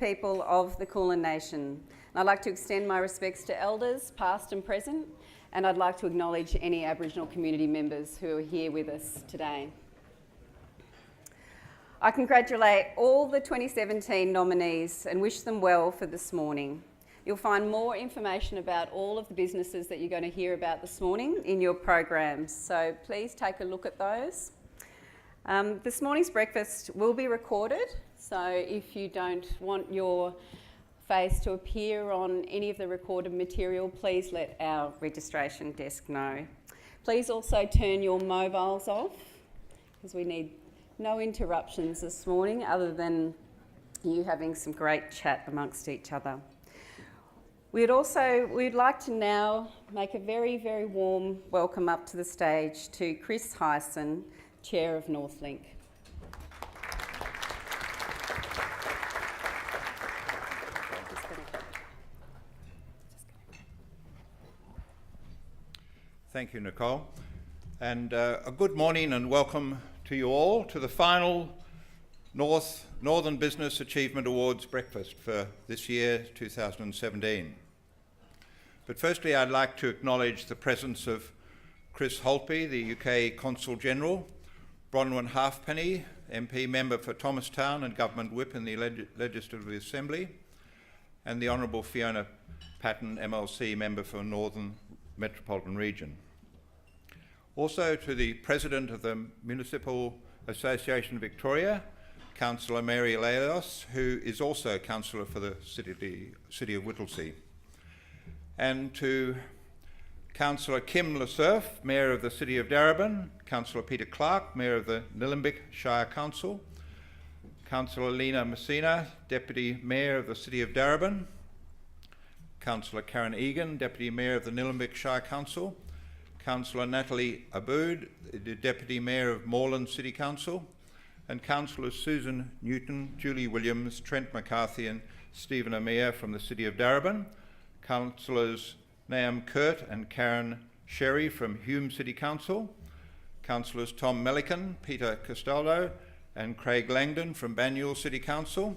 People of the Kulin Nation. And I'd like to extend my respects to elders, past and present, and I'd like to acknowledge any Aboriginal community members who are here with us today. I congratulate all the 2017 nominees and wish them well for this morning. You'll find more information about all of the businesses that you're going to hear about this morning in your programs, so please take a look at those. This morning's breakfast will be recorded, so if you don't want your face to appear on any of the recorded material, please let our registration desk know. Please also turn your mobiles off, because we need no interruptions this morning other than you having some great chat amongst each other. We'd like to now make a very, very warm welcome up to the stage to Chris Hyson, Chair of Northlink. Thank you, Nicole. And a good morning and welcome to you all to the final Northern Business Achievement Awards breakfast for this year, 2017. But firstly, I'd like to acknowledge the presence of Chris Holtby, the UK Consul General, Bronwyn Halfpenny, MP Member for Thomastown and Government Whip in the Legislative Assembly, and the Honourable Fiona Patton, MLC Member for Northern Metropolitan Region. Also to the President of the Municipal Association of Victoria, Councillor Mary Laos, who is also Councillor for the City of Whittlesea. And to Councillor Kim Lassurf, Mayor of the City of Darebin, Councillor Peter Clark, Mayor of the Nillumbik Shire Council, Councillor Lena Messina, Deputy Mayor of the City of Darebin, Councillor Karen Egan, Deputy Mayor of the Nillumbik Shire Council, Councillor Natalie Abood, the Deputy Mayor of Moreland City Council, and Councillors Susan Newton, Julie Williams, Trent McCarthy and Stephen Amir from the City of Darebin, Councillors Naam Kurt and Karen Sherry from Hume City Council, Councillors Tom Melican, Peter Castaldo and Craig Langdon from Banyule City Council,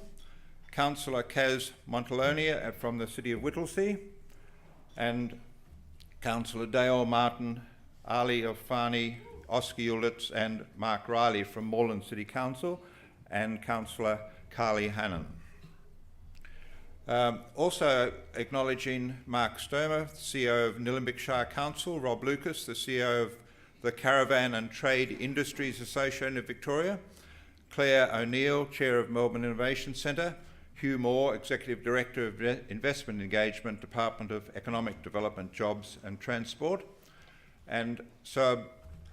Councillor Kaz Montalonia from the City of Whittlesea, and Councillor Dale Martin, Ali Alfani, Oscar Ulitz and Mark Riley from Moreland City Council, and Councillor Carly Hannon. Also acknowledging Mark Stomer, CEO of Nillumbik Shire Council, Rob Lucas, the CEO of the Caravan and Trade Industries Association of Victoria, Claire O'Neill, Chair of Melbourne Innovation Centre, Hugh Moore, Executive Director of Investment Engagement, Department of Economic Development, Jobs and Transport, and Saab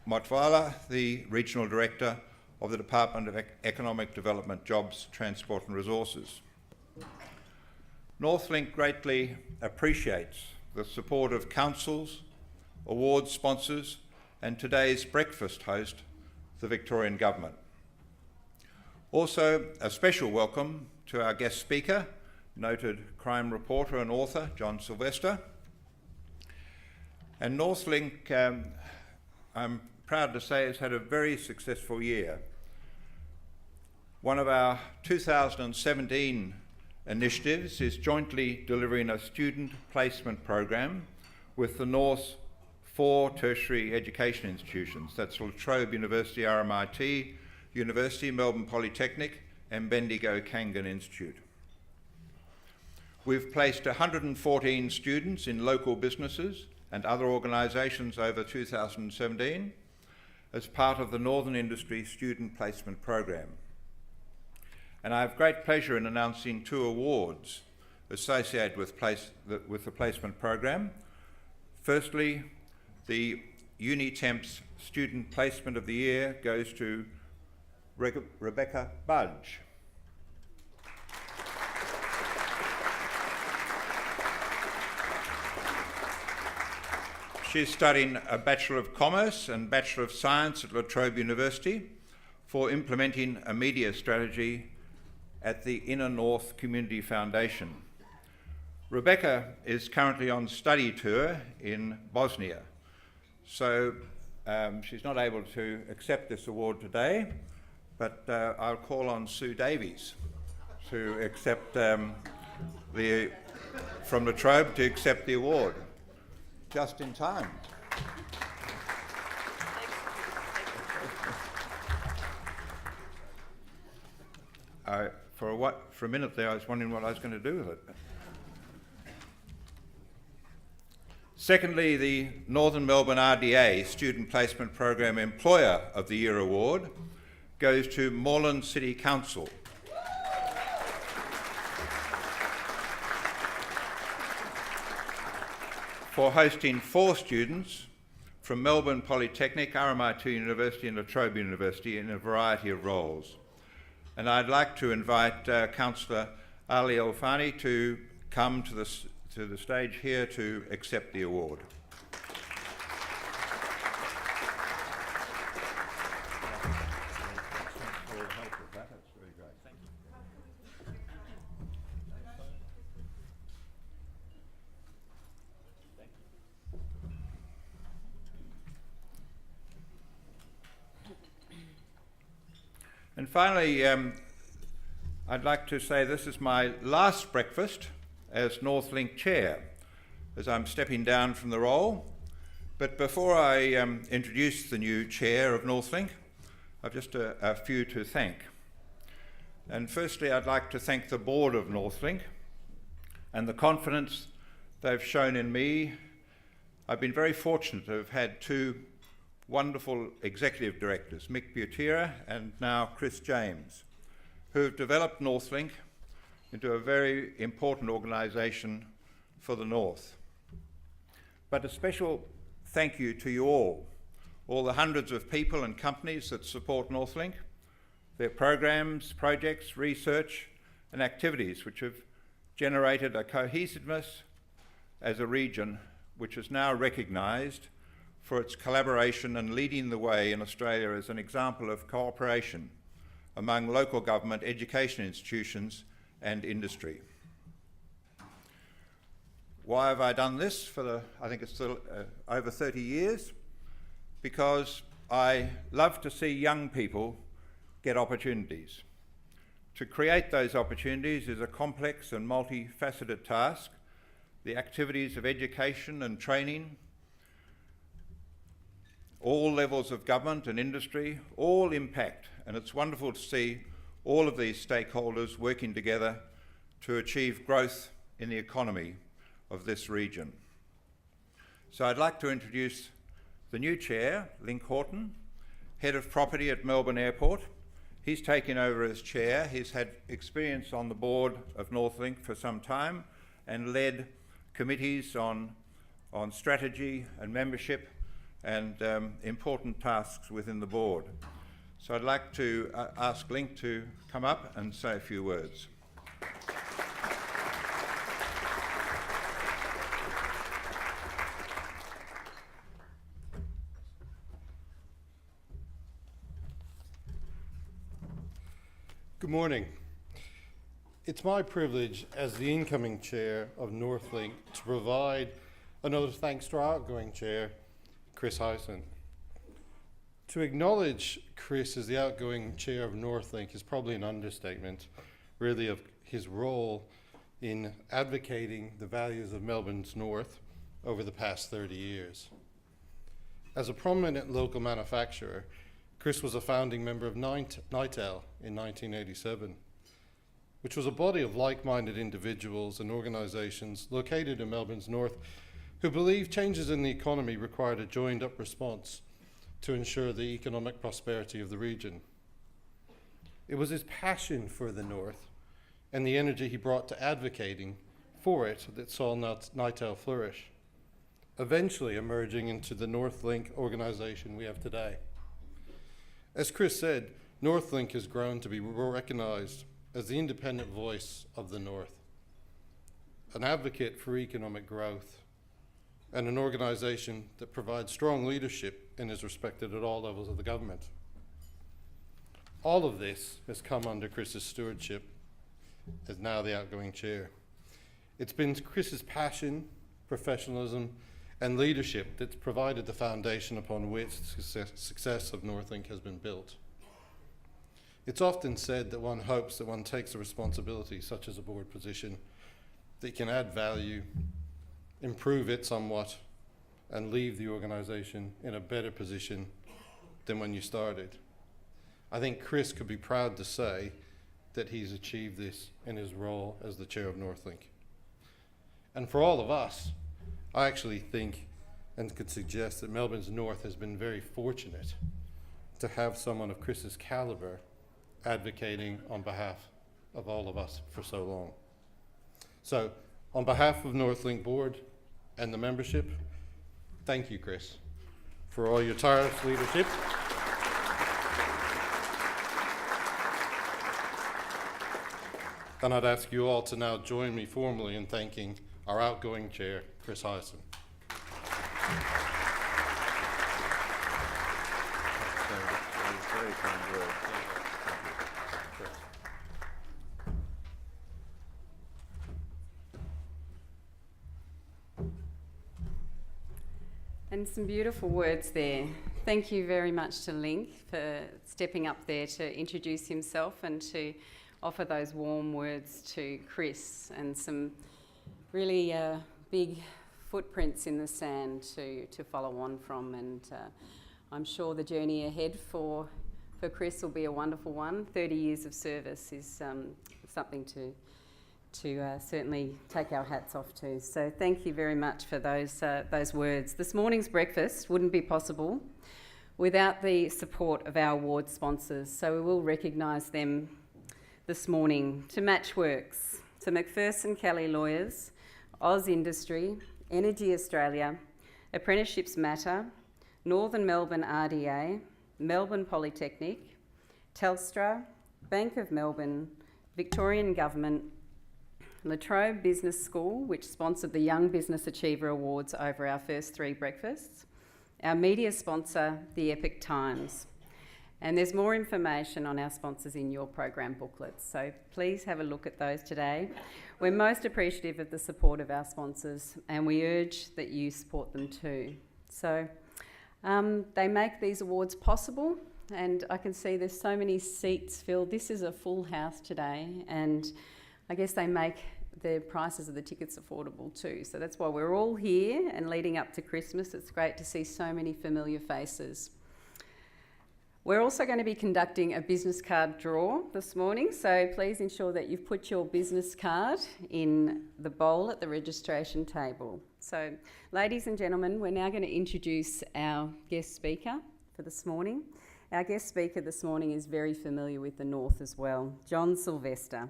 Motwala, the Regional Director of the Department of Economic Development, Jobs, Transport and Resources. Northlink greatly appreciates the support of councils, award sponsors and today's breakfast host, the Victorian Government. Also, a special welcome to our guest speaker, noted crime reporter and author John Sylvester. And Northlink, I'm proud to say, has had a very successful year. One of our 2017 initiatives is jointly delivering a student placement program with the North's 4 tertiary education institutions. That's La Trobe University, RMIT University, Melbourne Polytechnic, and Bendigo Kangan Institute. We've placed 114 students in local businesses and other organisations over 2017 as part of the Northern Industry Student Placement Program. And I have great pleasure in announcing 2 awards associated with the placement program. Firstly, the Unitemps Student Placement of the Year goes to Rebecca Budge. She's studying a Bachelor of Commerce and Bachelor of Science at La Trobe University for implementing a media strategy at the Inner North Community Foundation. Rebecca is currently on study tour in Bosnia, so she's not able to accept this award today, but I'll call on Sue Davies to accept from La Trobe to accept the award. Just in time. For a minute there, I was wondering what I was going to do with it. Secondly, the Northern Melbourne RDA Student Placement Program Employer of the Year Award goes to Moreland City Council. For hosting 4 students from Melbourne Polytechnic, RMIT University and La Trobe University in a variety of roles. And I'd like to invite Councillor Ali Alfani to come to the stage here to accept the award. And finally, I'd like to say this is my last breakfast as Northlink Chair, as I'm stepping down from the role. But before I introduce the new Chair of Northlink, I've just a few to thank. And firstly, I'd like to thank the Board of Northlink and the confidence they've shown in me. I've been very fortunate to have had 2 wonderful executive directors, Mick Butera and now Chris James, who have developed Northlink into a very important organisation for the North. But a special thank you to you all the hundreds of people and companies that support Northlink, their programs, projects, research and activities which have generated a cohesiveness as a region which is now recognised for its collaboration and leading the way in Australia as an example of cooperation among local government, education institutions and industry. Why have I done this for I think it's over 30 years? Because I love to see young people get opportunities. To create those opportunities is a complex and multifaceted task. The activities of education and training, all levels of government and industry, all impact, and it's wonderful to see all of these stakeholders working together to achieve growth in the economy of this region. So I'd like to introduce the new Chair, Link Horton, Head of Property at Melbourne Airport. He's taken over as Chair. He's had experience on the board of Northlink for some time and led committees on strategy and membership and important tasks within the board. So I'd like to ask Link to come up and say a few words. Good morning. It's my privilege as the incoming chair of Northlink to provide another thanks to our outgoing chair, Chris Howson. To acknowledge Chris as the outgoing chair of Northlink is probably an understatement, really, of his role in advocating the values of Melbourne's North over the past 30 years. As a prominent local manufacturer, Chris was a founding member of NITEL in 1987, which was a body of like-minded individuals and organisations located in Melbourne's North who believed changes in the economy required a joined-up response to ensure the economic prosperity of the region. It was his passion for the North and the energy he brought to advocating for it that saw NITEL flourish, eventually emerging into the Northlink organisation we have today. As Chris said, Northlink has grown to be recognised as the independent voice of the North, an advocate for economic growth, and an organisation that provides strong leadership and is respected at all levels of the government. All of this has come under Chris's stewardship as now the outgoing chair. It's been Chris's passion, professionalism, and leadership that's provided the foundation upon which the success of Northlink has been built. It's often said that one hopes that one takes a responsibility, such as a board position, that can add value, improve it somewhat, and leave the organisation in a better position than when you started. I think Chris could be proud to say that he's achieved this in his role as the chair of Northlink. And for all of us, I actually think and could suggest that Melbourne's North has been very fortunate to have someone of Chris's calibre advocating on behalf of all of us for so long. So, on behalf of Northlink Board and the membership, thank you, Chris, for all your tireless leadership. And I'd ask you all to now join me formally in thanking our outgoing chair, Chris Howson. Very kind words. And some beautiful words there. Thank you very much to Link for stepping up there to introduce himself and to offer those warm words to Chris, and some really big footprints in the sand to follow on from. And I'm sure the journey ahead for Chris will be a wonderful one. 30 years of service is something to certainly take our hats off to. So thank you very much for those words. This morning's breakfast wouldn't be possible without the support of our award sponsors. So we will recognise them this morning: to Matchworks, to McPherson Kelly Lawyers, Oz Industry, Energy Australia, Apprenticeships Matter, Northern Melbourne RDA, Melbourne Polytechnic, Telstra, Bank of Melbourne, Victorian Government, La Trobe Business School, which sponsored the Young Business Achiever Awards over our first 3 breakfasts, our media sponsor, the Epic Times. And there's more information on our sponsors in your program booklets, so please have a look at those today. We're most appreciative of the support of our sponsors, and we urge that you support them too. So they make these awards possible, and I can see there's so many seats filled. This is a full house today, and I guess they make the prices of the tickets affordable too. So that's why we're all here, and leading up to Christmas, it's great to see so many familiar faces. We're also going to be conducting a business card draw this morning, so please ensure that you've put your business card in the bowl at the registration table. So, ladies and gentlemen, we're now going to introduce our guest speaker for this morning. Our guest speaker this morning is very familiar with the North as well, John Sylvester.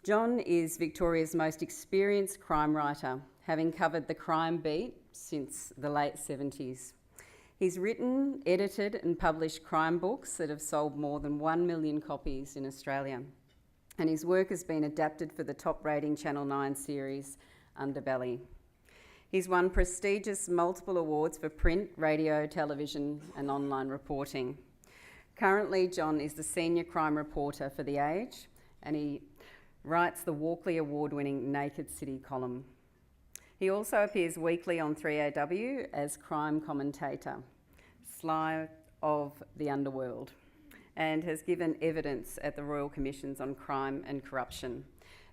John is Victoria's most experienced crime writer, having covered the crime beat since the late 70s. He's written, edited and published crime books that have sold more than 1 million copies in Australia. And his work has been adapted for the top-rating Channel 9 series, Underbelly. He's won prestigious multiple awards for print, radio, television and online reporting. Currently, John is the senior crime reporter for The Age, and he writes the Walkley Award-winning Naked City column. He also appears weekly on 3AW as crime commentator, Sly of the Underworld, and has given evidence at the Royal Commissions on Crime and Corruption.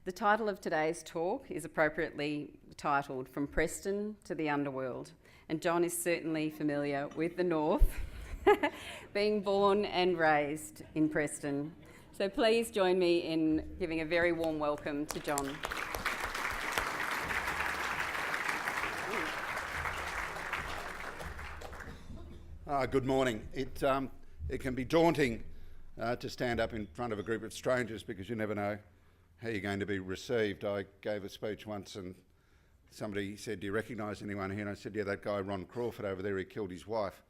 The title of today's talk is appropriately titled From Preston to the Underworld, and John is certainly familiar with the North, being born and raised in Preston. So please join me in giving a very warm welcome to John. Good morning. It can be daunting to stand up in front of a group of strangers because you never know how you're going to be received. I gave a speech once and somebody said, "Do you recognise anyone here?" And I said, "Yeah, that guy Ron Crawford over there, he killed his wife."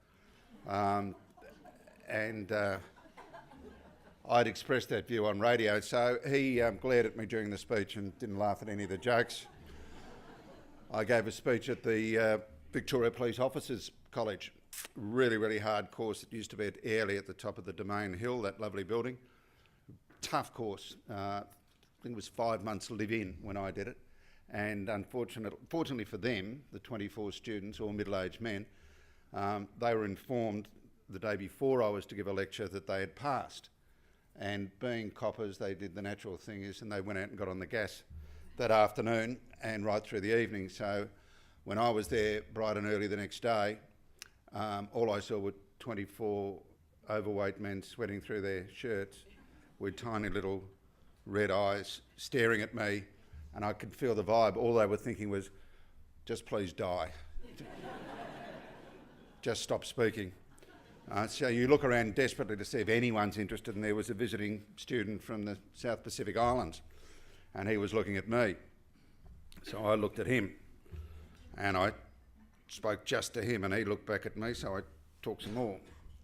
I'd expressed that view on radio, so he glared at me during the speech and didn't laugh at any of the jokes. I gave a speech at the Victoria Police Officers College. Really, really hard course. It used to be at Airlie at the top of the Domain Hill, that lovely building. Tough course. I think it was 5 months live-in when I did it. And fortunately for them, the 24 students, all middle-aged men, they were informed the day before I was to give a lecture that they had passed. And being coppers, they did the natural thing is, and they went out and got on the gas that afternoon and right through the evening. So when I was there bright and early the next day, all I saw were 24 overweight men sweating through their shirts with tiny little red eyes staring at me, and I could feel the vibe. All they were thinking was, just please die. Just stop speaking. So you look around desperately to see if anyone's interested, and there was a visiting student from the South Pacific Islands, and he was looking at me. So I looked at him, and I spoke just to him, and he looked back at me, so I talked some more,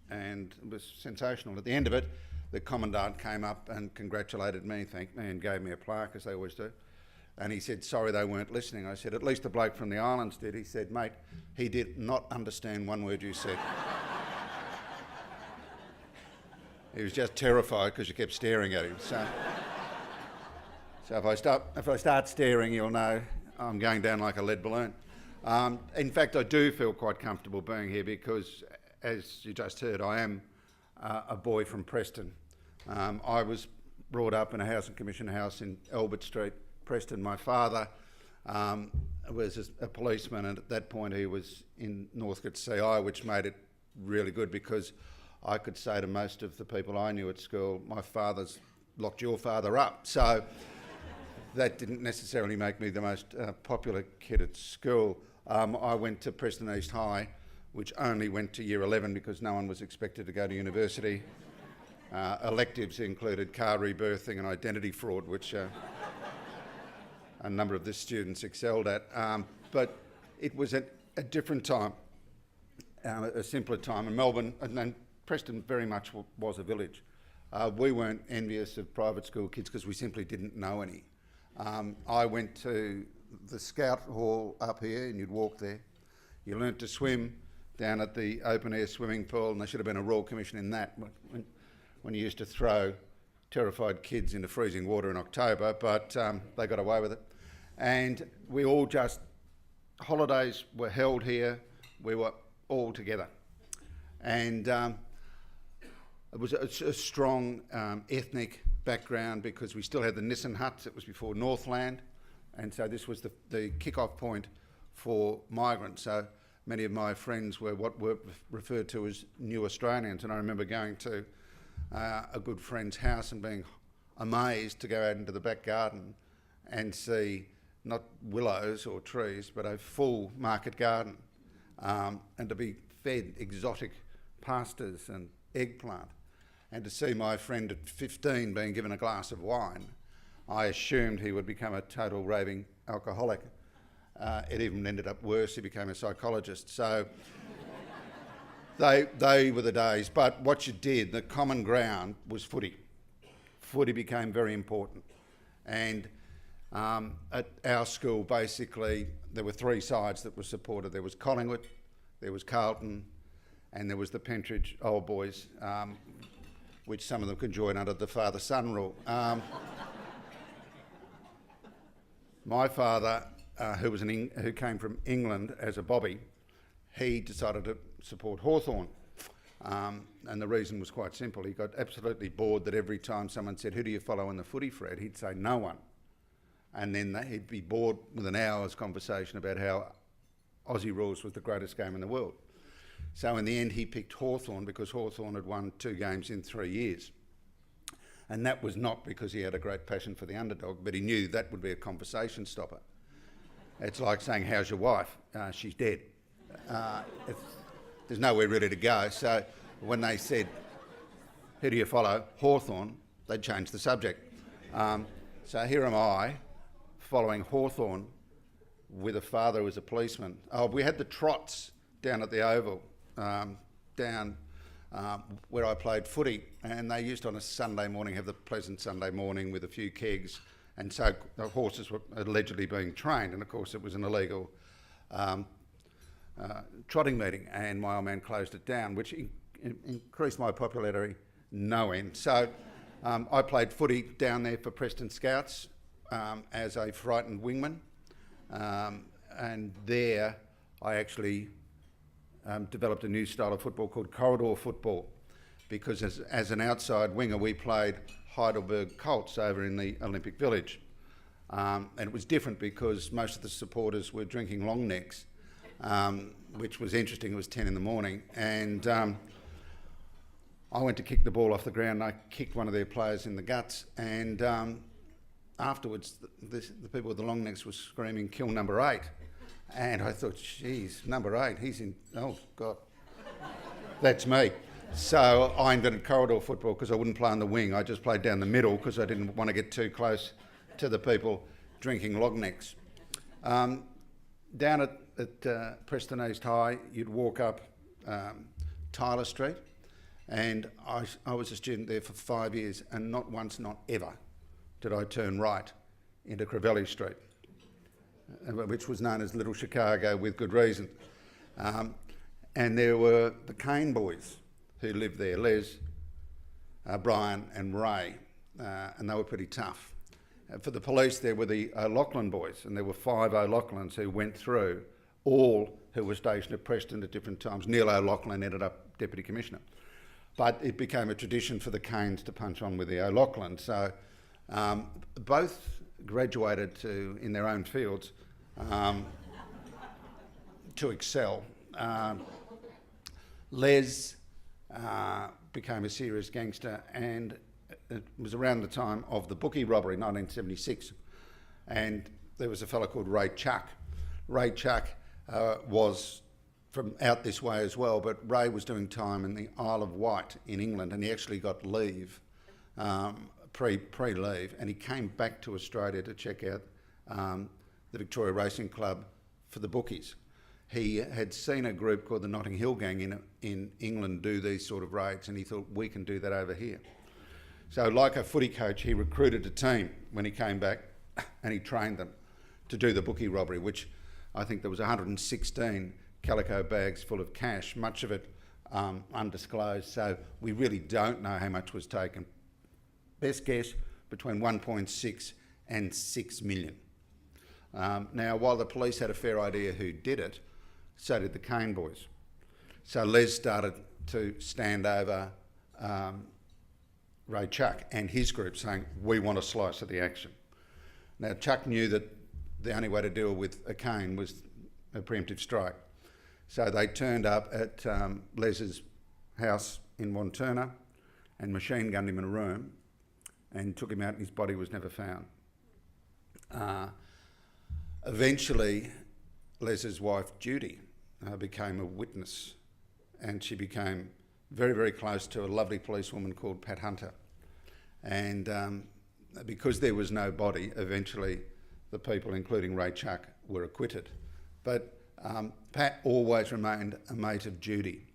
and it was sensational. At the end of it, the Commandant came up and congratulated me, thanked me, and gave me a plaque, as they always do. And he said, sorry they weren't listening. I said, at least the bloke from the islands did. He said, mate, he did not understand one word you said. He was just terrified because you kept staring at him. So if I start staring, you'll know I'm going down like a lead balloon. In fact, I do feel quite comfortable being here because, as you just heard, I am a boy from Preston. I was brought up in a housing commission house in Albert Street, Preston. My father was a policeman, and at that point he was in Northcote CI, which made it really good because I could say to most of the people I knew at school, my father's locked your father up. So that didn't necessarily make me the most popular kid at school. I went to Preston East High, which only went to year 11 because no one was expected to go to university. Electives included car rebirthing and identity fraud, which a number of the students excelled at. But it was a different time, a simpler time in Melbourne, and Preston very much was a village. We weren't envious of private school kids because we simply didn't know any. I went to the Scout Hall up here, and you'd walk there. You learnt to swim down at the open-air swimming pool, and there should have been a Royal Commission in that when you used to throw terrified kids into freezing water in October, but they got away with it. And we all just, holidays were held here, we were all together. And it was a strong ethnic background because we still had the Nissen huts. It was before Northland, and so this was the kick-off point for migrants. So many of my friends were what were referred to as New Australians, and I remember going to a good friend's house and being amazed to go out into the back garden and see not willows or trees, but a full market garden, and to be fed exotic pastas and eggplant. And to see my friend at 15 being given a glass of wine, I assumed he would become a total raving alcoholic. It even ended up worse, he became a psychologist. So they were the days. But what you did, the common ground was footy. Footy became very important. And at our school, basically, there were three sides that were supported. There was Collingwood, there was Carlton, and there was the Pentridge Old Boys, which some of them could join under the father-son rule. My father, who came from England as a bobby, he decided to support Hawthorn. And the reason was quite simple. He got absolutely bored that every time someone said, "Who do you follow in the footy, Fred?" he'd say, "No one." And then he'd be bored with an hour's conversation about how Aussie Rules was the greatest game in the world. So in the end, he picked Hawthorn because Hawthorn had won 2 games in 3 years. And that was not because he had a great passion for the underdog, but he knew that would be a conversation stopper. It's like saying, "How's your wife?" "She's dead." There's nowhere really to go. So when they said, "Who do you follow?" "Hawthorn," they changed the subject. So here am I, following Hawthorn with a father who was a policeman. We had the trots down at the Oval, where I played footy, and they used on a Sunday morning have the pleasant Sunday morning with a few kegs, and so the horses were allegedly being trained, and of course it was an illegal trotting meeting, and my old man closed it down, which increased my popularity no end. So I played footy down there for Preston Scouts as a frightened wingman, and there I actually developed a new style of football called corridor football, because as an outside winger we played Heidelberg Colts over in the Olympic Village, and it was different because most of the supporters were drinking long necks, which was interesting. It was 10 in the morning, and I went to kick the ball off the ground, and I kicked one of their players in the guts, and afterwards the people with the long necks were screaming, "Kill number 8." And I thought, geez, number 8, he's in, oh God, that's me. So I invented corridor football because I wouldn't play on the wing. I just played down the middle because I didn't want to get too close to the people drinking long necks. Down at Preston East High, you'd walk up Tyler Street, and I was a student there for 5 years, and not once, not ever, did I turn right into Crivelli Street, which was known as Little Chicago with good reason. And there were the Kane boys who lived there, Les, Brian and Ray, and they were pretty tough. For the police there were the O'Loughlin boys, and there were 5 O'Loughlins who went through, all who were stationed at Preston at different times. Neil O'Loughlin ended up Deputy Commissioner. But it became a tradition for the Kanes to punch on with the O'Loughlins. So both graduated in their own fields to excel. Les became a serious gangster, and it was around the time of the bookie robbery, 1976, and there was a fellow called Ray Chuck. Ray Chuck was from out this way as well, but Ray was doing time in the Isle of Wight in England, and he actually got leave, pre-leave, and he came back to Australia to check out the Victoria Racing Club for the bookies. He had seen a group called the Notting Hill Gang in England do these sort of raids, and he thought, we can do that over here. So like a footy coach, he recruited a team when he came back, and he trained them to do the bookie robbery, which I think there was 116 calico bags full of cash, much of it undisclosed, so we really don't know how much was taken. Best guess, between 1.6 and 6 million. Now, while the police had a fair idea who did it, so did the Kane boys. So Les started to stand over Ray Chuck and his group, saying, we want a slice of the action. Now, Chuck knew that the only way to deal with a Kane was a preemptive strike. So they turned up at Les's house in Wantirna and machine gunned him in a room and took him out, and his body was never found. Eventually, Les's wife, Judy, became a witness, and she became very, very close to a lovely policewoman called Pat Hunter. And because there was no body, eventually the people, including Ray Chuck, were acquitted. But Pat always remained a mate of Judy.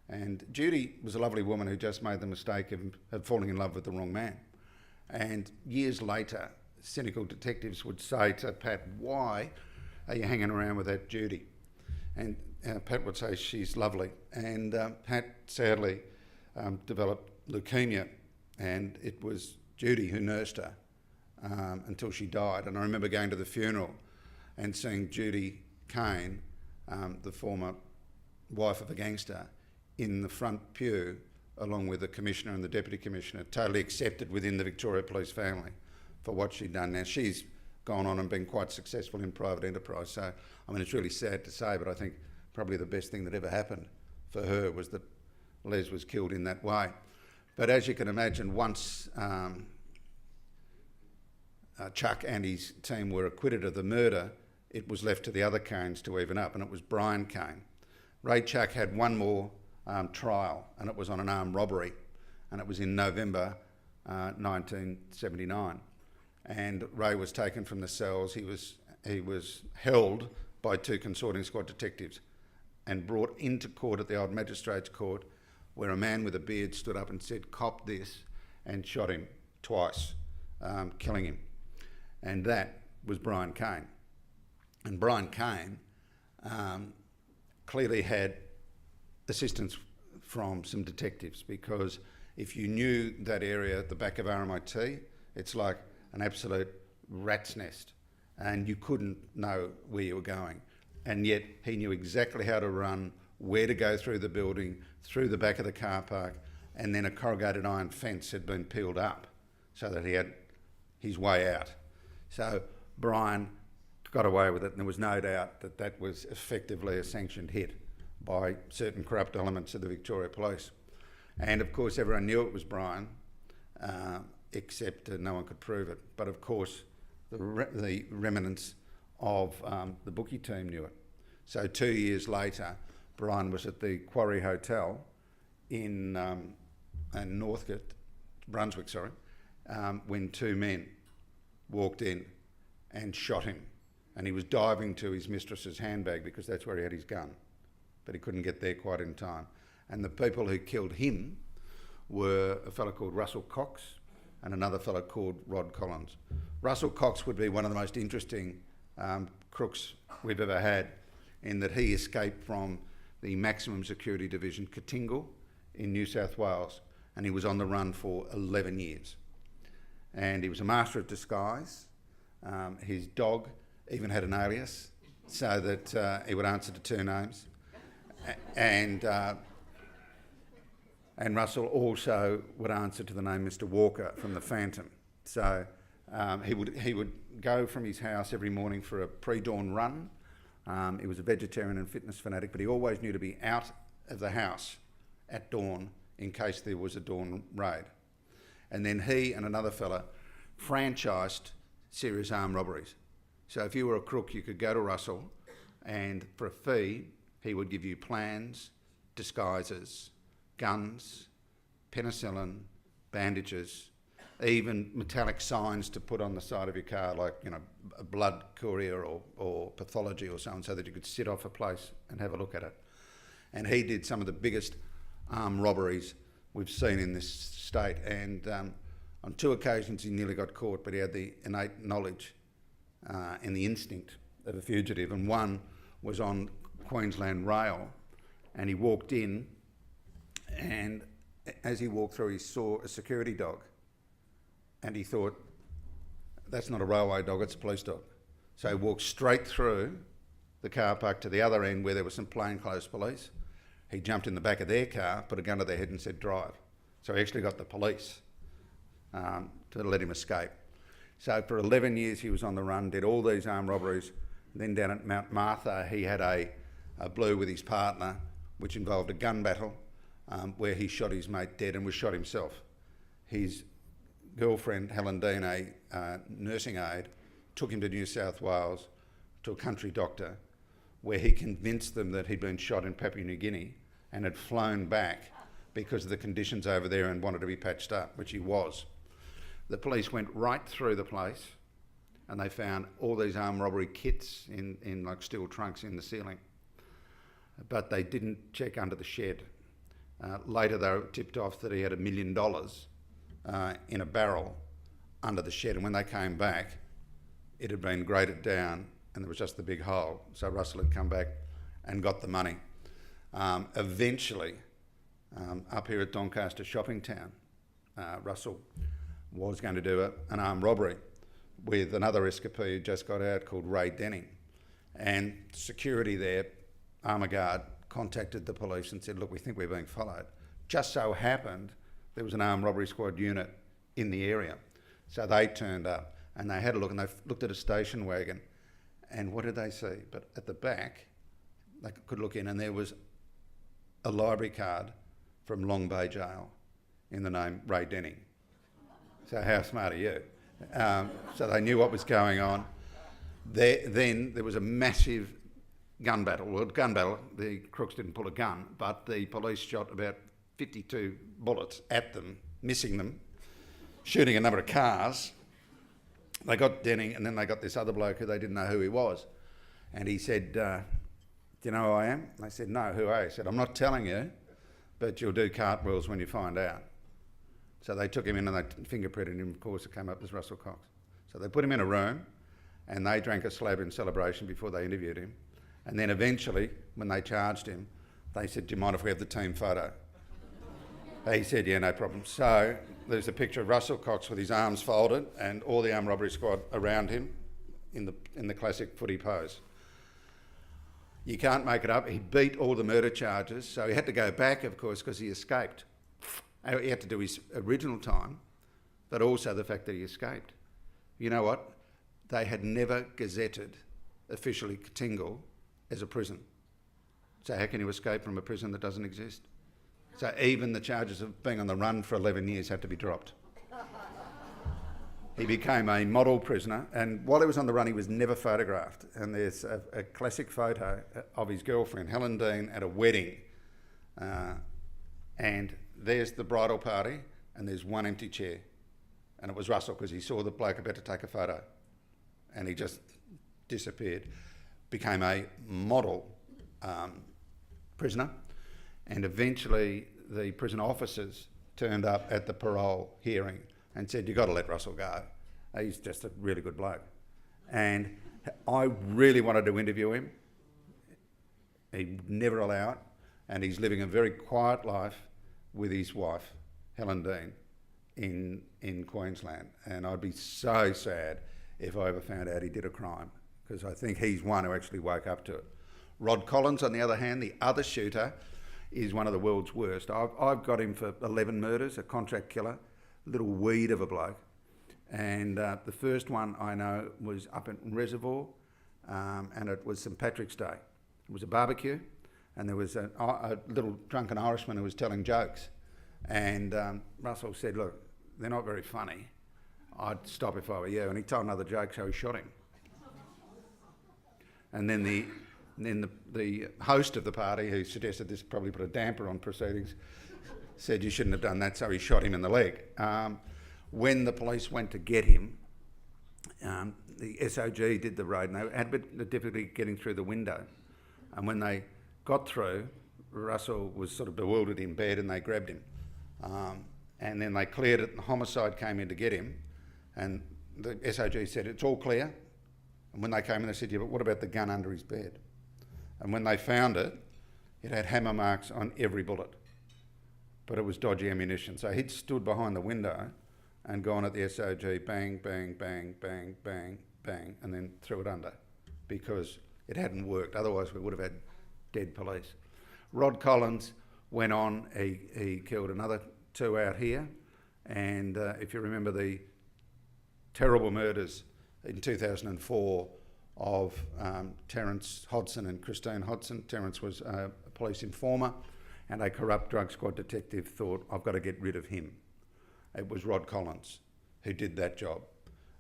And Judy was a lovely woman who just made the mistake of falling in love with the wrong man. And years later, cynical detectives would say to Pat, why are you hanging around with that Judy? And Pat would say, she's lovely. And Pat sadly developed leukemia, and it was Judy who nursed her until she died. And I remember going to the funeral and seeing Judy Kane, the former wife of a gangster, in the front pew along with the Commissioner and the Deputy Commissioner, totally accepted within the Victoria Police family for what she'd done. Now, she's gone on and been quite successful in private enterprise. So, I mean, it's really sad to say, but I think probably the best thing that ever happened for her was that Les was killed in that way. But as you can imagine, once Chuck and his team were acquitted of the murder, it was left to the other Canes to even up, and it was Brian Kane. Ray Chuck had one more trial, and it was on an armed robbery, and it was in November 1979. And Ray was taken from the cells. He was held by 2 consorting squad detectives and brought into court at the old magistrates' court, where a man with a beard stood up and said, "Cop this," and shot him twice, killing him. And that was Brian Kane. And Brian Kane clearly had assistance from some detectives, because if you knew that area at the back of RMIT, it's like an absolute rat's nest, and you couldn't know where you were going. And yet he knew exactly how to run, where to go through the building, through the back of the car park, and then a corrugated iron fence had been peeled up so that he had his way out. So Brian got away with it, and there was no doubt that that was effectively a sanctioned hit by certain corrupt elements of the Victoria Police. And of course everyone knew it was Brian, except no one could prove it. But of course the remnants of the bookie team knew it. So 2 years later, Brian was at the Quarry Hotel in Northcote, Brunswick, when 2 men walked in and shot him. And he was diving to his mistress's handbag because that's where he had his gun, but he couldn't get there quite in time. And the people who killed him were a fellow called Russell Cox and another fellow called Rod Collins. Russell Cox would be one of the most interesting crooks we've ever had, in that he escaped from the maximum security division, Katingal, in New South Wales, and he was on the run for 11 years. And he was a master of disguise. His dog even had an alias, so that he would answer to 2 names. And Russell also would answer to the name Mr. Walker from the Phantom. So he would go from his house every morning for a pre-dawn run. He was a vegetarian and fitness fanatic, but he always knew to be out of the house at dawn in case there was a dawn raid. And then he and another fella franchised serious armed robberies. So if you were a crook, you could go to Russell, and for a fee, he would give you plans, disguises, guns, penicillin, bandages, even metallic signs to put on the side of your car, like, you know, a blood courier or pathology or so on, so that you could sit off a place and have a look at it. And he did some of the biggest armed robberies we've seen in this state. And on 2 occasions he nearly got caught, but he had the innate knowledge and the instinct of a fugitive. And one was on Queensland Rail, and he walked in, and as he walked through he saw a security dog, and he thought, that's not a railway dog, it's a police dog. So he walked straight through the car park to the other end where there were some plainclothes police. He jumped in the back of their car, put a gun to their head and said, "Drive." So he actually got the police to let him escape. So for 11 years he was on the run, did all these armed robberies. Then down at Mount Martha he had a blue with his partner, which involved a gun battle where he shot his mate dead and was shot himself. His girlfriend, Helen Dean, a nursing aide, took him to New South Wales to a country doctor, where he convinced them that he'd been shot in Papua New Guinea and had flown back because of the conditions over there and wanted to be patched up, which he was. The police went right through the place and they found all these armed robbery kits in like steel trunks in the ceiling. But they didn't check under the shed. Later they were tipped off that he had $1 million in a barrel under the shed, and when they came back it had been graded down and there was just the big hole. So Russell had come back and got the money. Eventually, up here at Doncaster Shopping Town, Russell was going to do an armed robbery, with another escapee who just got out called Ray Denning. And security there, armour guard, contacted the police and said, look, we think we're being followed. Just so happened there was an armed robbery squad unit in the area. So they turned up and they had a look, and they looked at a station wagon, and what did they see? But at the back, they could look in, and there was a library card from Long Bay Jail in the name Ray Denning. So how smart are you? So they knew what was going on. Then there was a massive gun battle. Well, the crooks didn't pull a gun, but the police shot about 52 bullets at them, missing them, shooting a number of cars. They got Denning, and then they got this other bloke who they didn't know who he was. And he said, do you know who I am? And they said, no, who are you? He said, I'm not telling you, but you'll do cartwheels when you find out. So they took him in and they fingerprinted him. Of course, it came up as Russell Cox. So they put him in a room and they drank a slab in celebration before they interviewed him. And then eventually, when they charged him, they said, do you mind if we have the team photo? He said, yeah, no problem. So there's a picture of Russell Cox with his arms folded and all the armed robbery squad around him in the classic footy pose. You can't make it up. He beat all the murder charges, so he had to go back, of course, because he escaped. He had to do his original time, but also the fact that he escaped. You know what? They had never gazetted officially Katingal as a prison. So how can you escape from a prison that doesn't exist? So even the charges of being on the run for 11 years had to be dropped. He became a model prisoner, and while he was on the run, he was never photographed. And there's a classic photo of his girlfriend, Helen Dean, at a wedding. And there's the bridal party, and there's one empty chair. And it was Russell, because he saw the bloke about to take a photo. And he just disappeared. Became a model prisoner. And eventually the prison officers turned up at the parole hearing and said, you've got to let Russell go. He's just a really good bloke. And I really wanted to interview him. He'd never allow it. And he's living a very quiet life with his wife, Helen Dean, in Queensland. And I'd be so sad if I ever found out he did a crime, because I think he's one who actually woke up to it. Rod Collins, on the other hand, the other shooter, is one of the world's worst. I've got him for 11 murders, a contract killer, a little weed of a bloke. And the first one I know was up in Reservoir, and it was St Patrick's Day. It was a barbecue, and there was a little drunken Irishman who was telling jokes. And Russell said, look, they're not very funny. I'd stop if I were you. And he told another joke, so he shot him. And then the host of the party, who suggested this probably put a damper on proceedings, said you shouldn't have done that, so he shot him in the leg. When the police went to get him, the SOG did the raid, and they had a bit of difficulty getting through the window. And when they got through, Russell was sort of bewildered in bed, and they grabbed him. And then they cleared it, and the homicide came in to get him, and the SOG said, it's all clear. And when they came in, they said, yeah, but what about the gun under his bed? And when they found it, it had hammer marks on every bullet. But it was dodgy ammunition. So he'd stood behind the window and gone at the SOG, bang, bang, bang, bang, bang, bang, and then threw it under, because it hadn't worked. Otherwise, we would have had dead police. Rod Collins went on, he killed another 2 out here. And if you remember the terrible murders in 2004 of Terence Hodson and Christine Hodson. Terence was a police informer, and a corrupt drug squad detective thought, I've got to get rid of him. It was Rod Collins who did that job.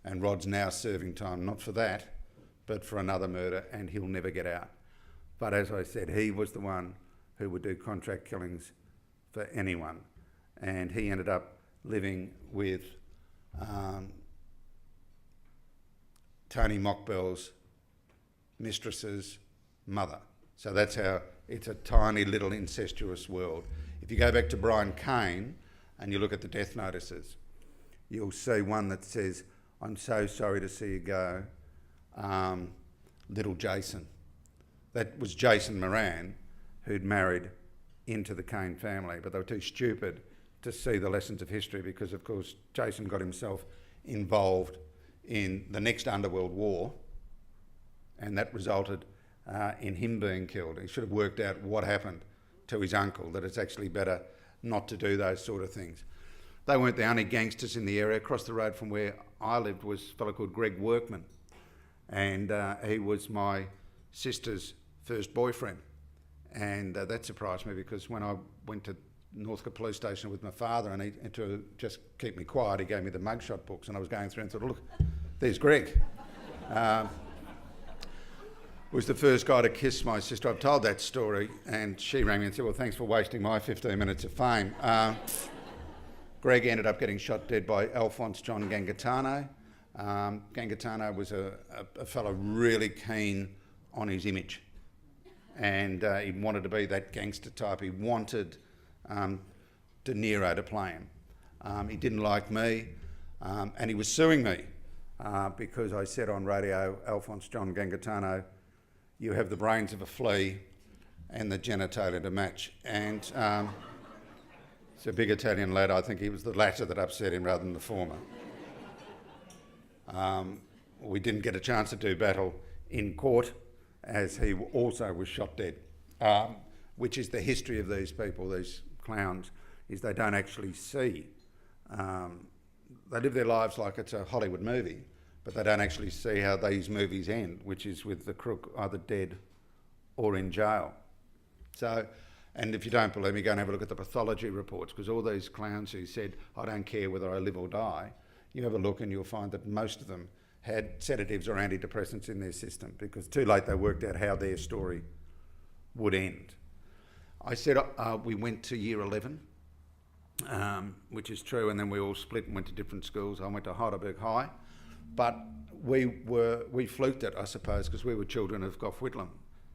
And Rod's now serving time, not for that, but for another murder, and he'll never get out. But as I said, he was the one who would do contract killings for anyone. And he ended up living with Tony Mockbell's mistress's mother. So that's how it's a tiny little incestuous world. If you go back to Brian Kane and you look at the death notices, you'll see one that says, I'm so sorry to see you go, little Jason. That was Jason Moran, who'd married into the Kane family, but they were too stupid to see the lessons of history, because of course Jason got himself involved in the next underworld war, and that resulted in him being killed. He should have worked out what happened to his uncle, that it's actually better not to do those sort of things. They weren't the only gangsters in the area. Across the road from where I lived was a fellow called Greg Workman, and he was my sister's first boyfriend. And that surprised me, because when I went to Northcote Police Station with my father, and to just keep me quiet, he gave me the mugshot books, and I was going through and thought, look, there's Greg. Was the first guy to kiss my sister. I've told that story, and she rang me and said, well, thanks for wasting my 15 minutes of fame. Greg ended up getting shot dead by Alphonse John Gangatano. Gangatano was a fellow really keen on his image, and he wanted to be that gangster type. He wanted De Niro to play him. He didn't like me, and he was suing me because I said on radio, Alphonse John Gangatano, you have the brains of a flea and the genitalia to match. And it's a big Italian lad. I think he was the latter that upset him rather than the former. We didn't get a chance to do battle in court, as he also was shot dead, which is the history of these people, these clowns, is they don't actually see. They live their lives like it's a Hollywood movie, but they don't actually see how these movies end, which is with the crook either dead or in jail. So, and if you don't believe me, go and have a look at the pathology reports, because all these clowns who said, I don't care whether I live or die, you have a look and you'll find that most of them had sedatives or antidepressants in their system, because too late they worked out how their story would end. I said we went to year 11, which is true, and then we all split and went to different schools. I went to Heidelberg High, but we fluked it, I suppose, because we were children of Gough Whitlam.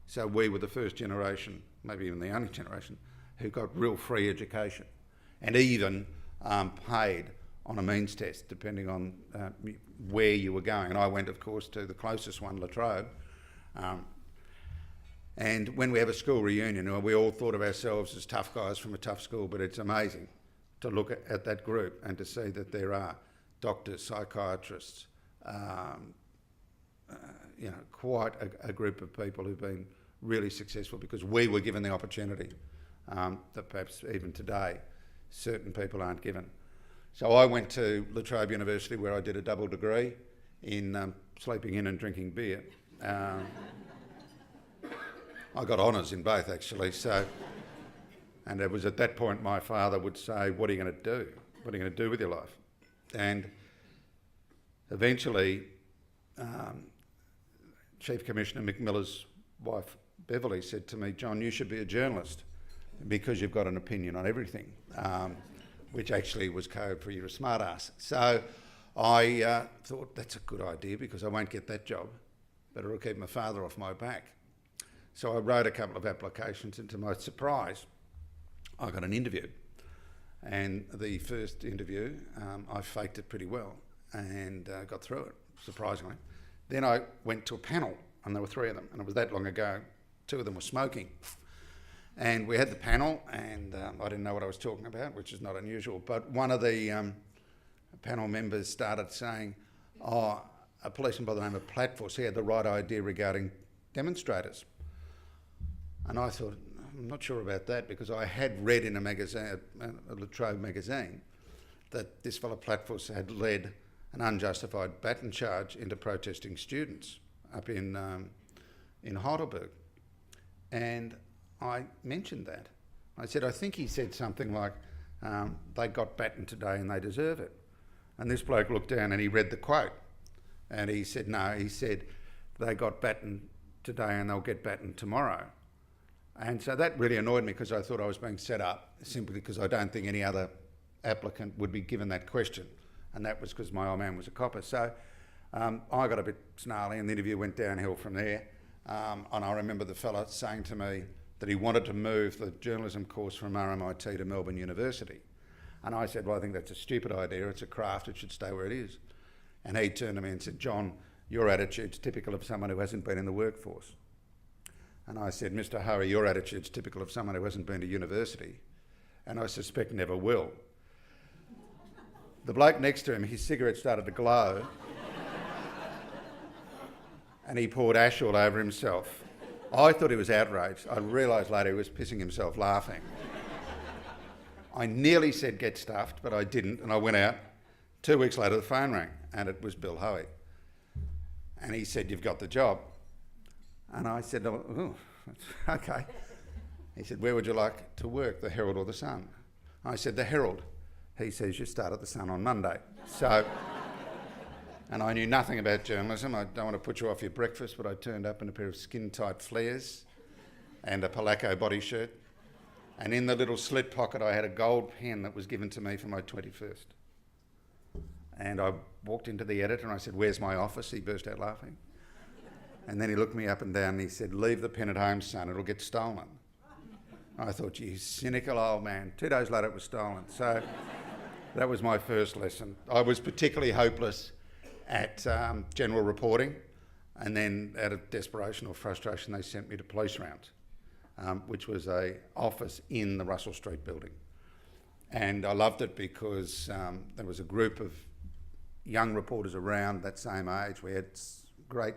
So we were the first generation, maybe even the only generation, who got real free education, and even paid on a means test, depending on where you were going. And I went, of course, to the closest one, La Trobe. And when we have a school reunion, we all thought of ourselves as tough guys from a tough school, but it's amazing to look at that group and to see that there are doctors, psychiatrists, quite a group of people who've been really successful, because we were given the opportunity that perhaps even today certain people aren't given. So I went to La Trobe University, where I did a double degree in sleeping in and drinking beer. I got honours in both, actually. So, and it was at that point my father would say, what are you going to do? What are you going to do with your life? And eventually, Chief Commissioner Mick Miller's wife, Beverly, said to me, John, you should be a journalist because you've got an opinion on everything, which actually was code for you're a smart ass. So I thought, that's a good idea, because I won't get that job, but it'll keep my father off my back. So I wrote a couple of applications, and to my surprise, I got an interview. And the first interview, I faked it pretty well and got through it, surprisingly. Then I went to a panel, and there were 3 of them, and it was that long ago. 2 of them were smoking. And we had the panel, and I didn't know what I was talking about, which is not unusual, but one of the panel members started saying, a policeman by the name of Platforce, he had the right idea regarding demonstrators. And I thought, I'm not sure about that, because I had read in a magazine, a La Trobe magazine, that this fellow Platforce had led an unjustified baton charge into protesting students up in Heidelberg. And I mentioned that. I said, I think he said something like, they got battened today and they deserve it. And this bloke looked down and he read the quote. And he said, no, he said, they got battened today and they'll get battened tomorrow. And so that really annoyed me, because I thought I was being set up, simply because I don't think any other applicant would be given that question. And that was because my old man was a copper. So I got a bit snarly, and the interview went downhill from there. And I remember the fella saying to me that he wanted to move the journalism course from RMIT to Melbourne University. And I said, well, I think that's a stupid idea. It's a craft. It should stay where it is. And he turned to me and said, John, your attitude's typical of someone who hasn't been in the workforce. And I said, Mr. Hurry, your attitude's typical of someone who hasn't been to university, and I suspect never will. The bloke next to him, his cigarette started to glow, and he poured ash all over himself. I thought he was outraged. I realised later he was pissing himself laughing. I nearly said get stuffed, but I didn't, and I went out. 2 weeks later the phone rang, and it was Bill Hoey. And he said, "You've got the job." And I said, "Oh, okay." He said, "Where would you like to work, the Herald or the Sun?" I said, "The Herald." He says, "You start at the Sun on Monday." So, and I knew nothing about journalism. I don't want to put you off your breakfast, but I turned up in a pair of skin-tight flares and a Polaco body shirt. And in the little slit pocket, I had a gold pen that was given to me for my 21st. And I walked into the editor and I said, "Where's my office?" He burst out laughing. And then he looked me up and down and he said, "Leave the pen at home, son, it'll get stolen." I thought, "You cynical old man." 2 days later it was stolen. So that was my first lesson. I was particularly hopeless at general reporting, and then out of desperation or frustration they sent me to police rounds, which was an office in the Russell Street building. And I loved it because there was a group of young reporters around that same age. We had great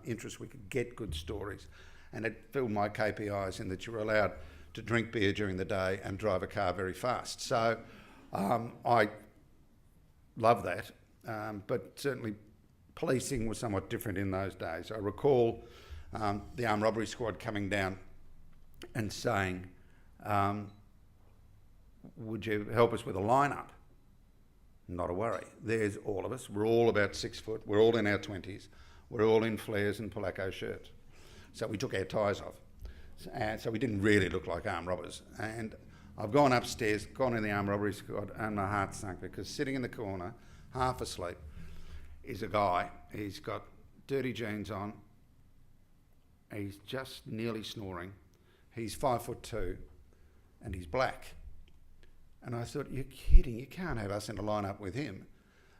interest. We could get good stories, and it filled my KPIs in that you were allowed to drink beer during the day and drive a car very fast. So I love that, but certainly policing was somewhat different in those days. I recall the armed robbery squad coming down and saying, "Would you help us with a lineup?" Not a worry. There's all of us. We're all about 6 foot. We're all in our 20s. We're all in flares and Polaco shirts. So we took our ties off. So we didn't really look like armed robbers. And I've gone upstairs, gone in the armed robbery squad, and my heart sunk because sitting in the corner, half asleep, is a guy. He's got dirty jeans on. He's just nearly snoring. He's 5'2", and he's black. And I thought, "You're kidding, you can't have us in a lineup with him."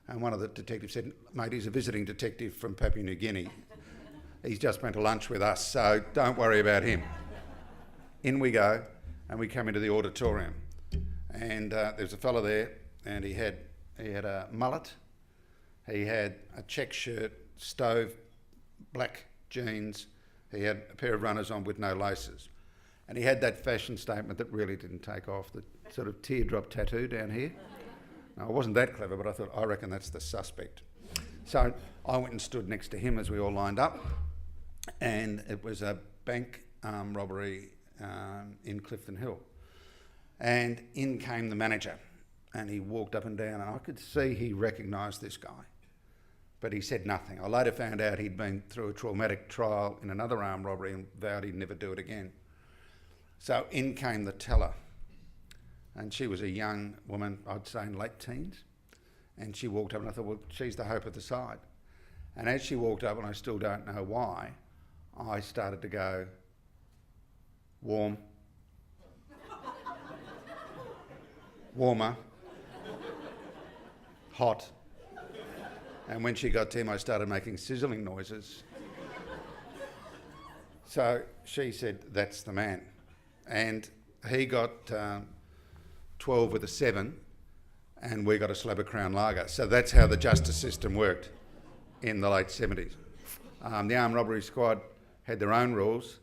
And one of the detectives said, "Mate, he's a visiting detective from Papua New Guinea. He's just went to lunch with us, so don't worry about him." In we go, and we come into the auditorium. And there's a fella there, and he had a mullet, he had a check shirt, stove, black jeans, he had a pair of runners on with no laces. And he had that fashion statement that really didn't take off, the sort of teardrop tattoo down here. Now, I wasn't that clever, but I thought, I reckon that's the suspect. So I went and stood next to him as we all lined up, and it was a bank robbery in Clifton Hill. And in came the manager, and he walked up and down, and I could see he recognised this guy, but he said nothing. I later found out he'd been through a traumatic trial in another armed robbery and vowed he'd never do it again. So in came the teller, and she was a young woman, I'd say in late teens, and she walked up and I thought, well, she's the hope of the side. And as she walked up, and I still don't know why, I started to go, warm, warmer, hot. And when she got to him, I started making sizzling noises. So she said, "That's the man." And he got 12 with a 7, and we got a slab of Crown Lager. So that's how the justice system worked in the late 70s. The armed robbery squad had their own rules,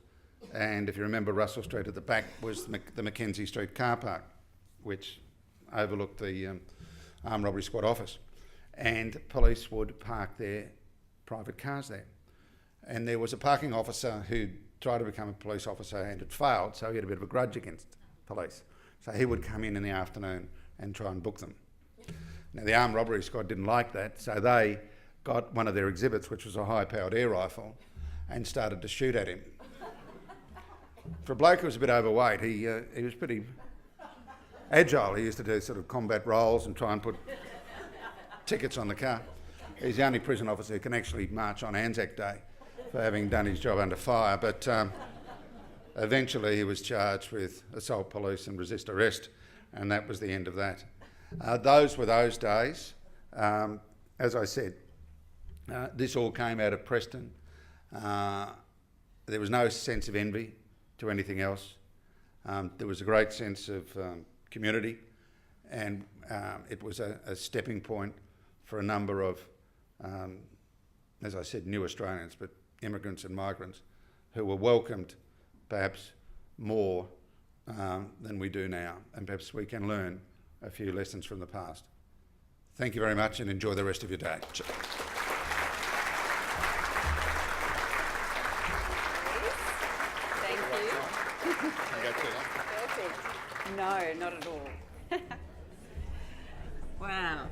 and if you remember, Russell Street at the back was the Mackenzie Street car park, which overlooked the armed robbery squad office. And police would park their private cars there. And there was a parking officer who tried to become a police officer and it failed, so he had a bit of a grudge against police. So he would come in the afternoon and try and book them. Now the armed robbery squad didn't like that, so they got one of their exhibits, which was a high-powered air rifle, and started to shoot at him. For a bloke who was a bit overweight, he was pretty agile. He used to do sort of combat rolls and try and put tickets on the car. He's the only prison officer who can actually march on Anzac Day for having done his job under fire, but eventually he was charged with assault police and resist arrest, and that was the end of that. Those were those days. As I said, this all came out of Preston. There was no sense of envy to anything else. There was a great sense of community, and it was a stepping point for a number of, as I said, new Australians, but immigrants and migrants who were welcomed perhaps more than we do now, and perhaps we can learn a few lessons from the past. Thank you very much and enjoy the rest of your day. Thank you. Perfect. No, not at all. Wow.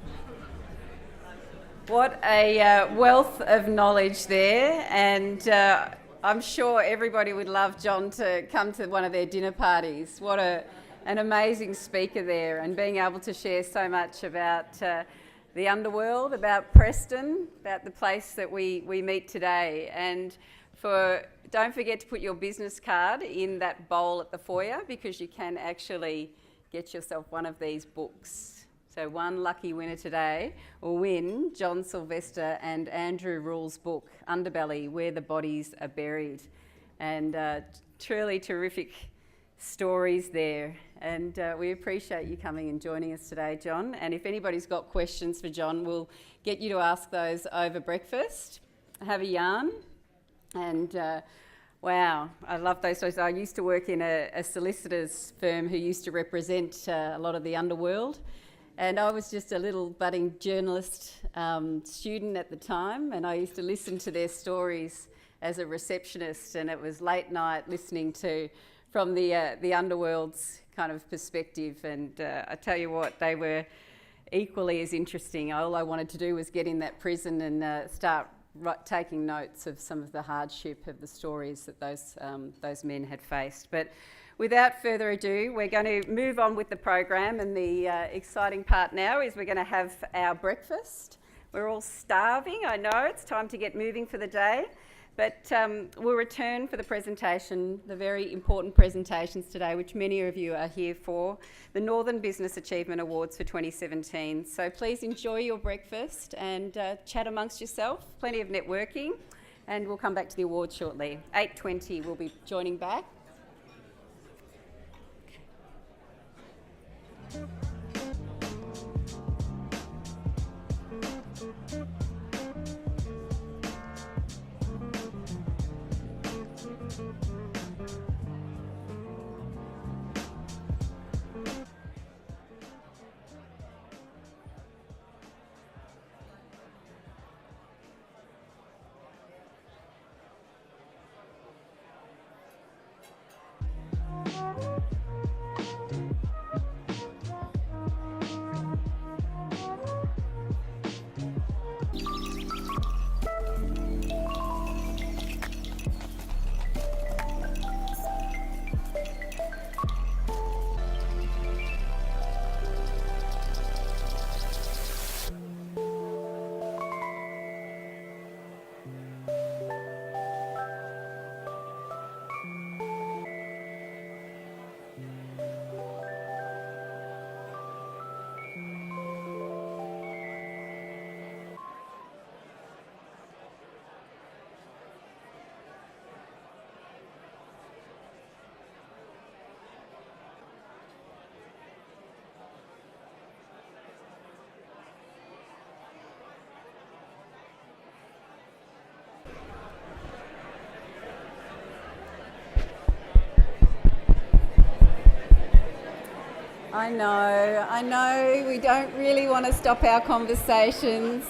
What a wealth of knowledge there, and I'm sure everybody would love John to come to one of their dinner parties. What an amazing speaker there, and being able to share so much about the underworld, about Preston, about the place that we meet today. And don't forget to put your business card in that bowl at the foyer, because you can actually get yourself one of these books. So one lucky winner today will win John Sylvester and Andrew Rule's book, Underbelly, Where the Bodies Are Buried. And truly terrific stories there. And we appreciate you coming and joining us today, John. And if anybody's got questions for John, we'll get you to ask those over breakfast. Have a yarn. And wow, I love those stories. I used to work in a solicitor's firm who used to represent a lot of the underworld. And I was just a little budding journalist student at the time, and I used to listen to their stories as a receptionist, and it was late night listening to from the underworld's kind of perspective. And I tell you what, they were equally as interesting. All I wanted to do was get in that prison and start taking notes of some of the hardship of the stories that those men had faced. But without further ado, we're going to move on with the program, and the exciting part now is we're going to have our breakfast. We're all starving, I know, it's time to get moving for the day, but we'll return for the presentation, the very important presentations today, which many of you are here for, the Northern Business Achievement Awards for 2017. So please enjoy your breakfast and chat amongst yourself, plenty of networking, and we'll come back to the awards shortly. 8:20 we'll be joining back. I know, we don't really want to stop our conversations.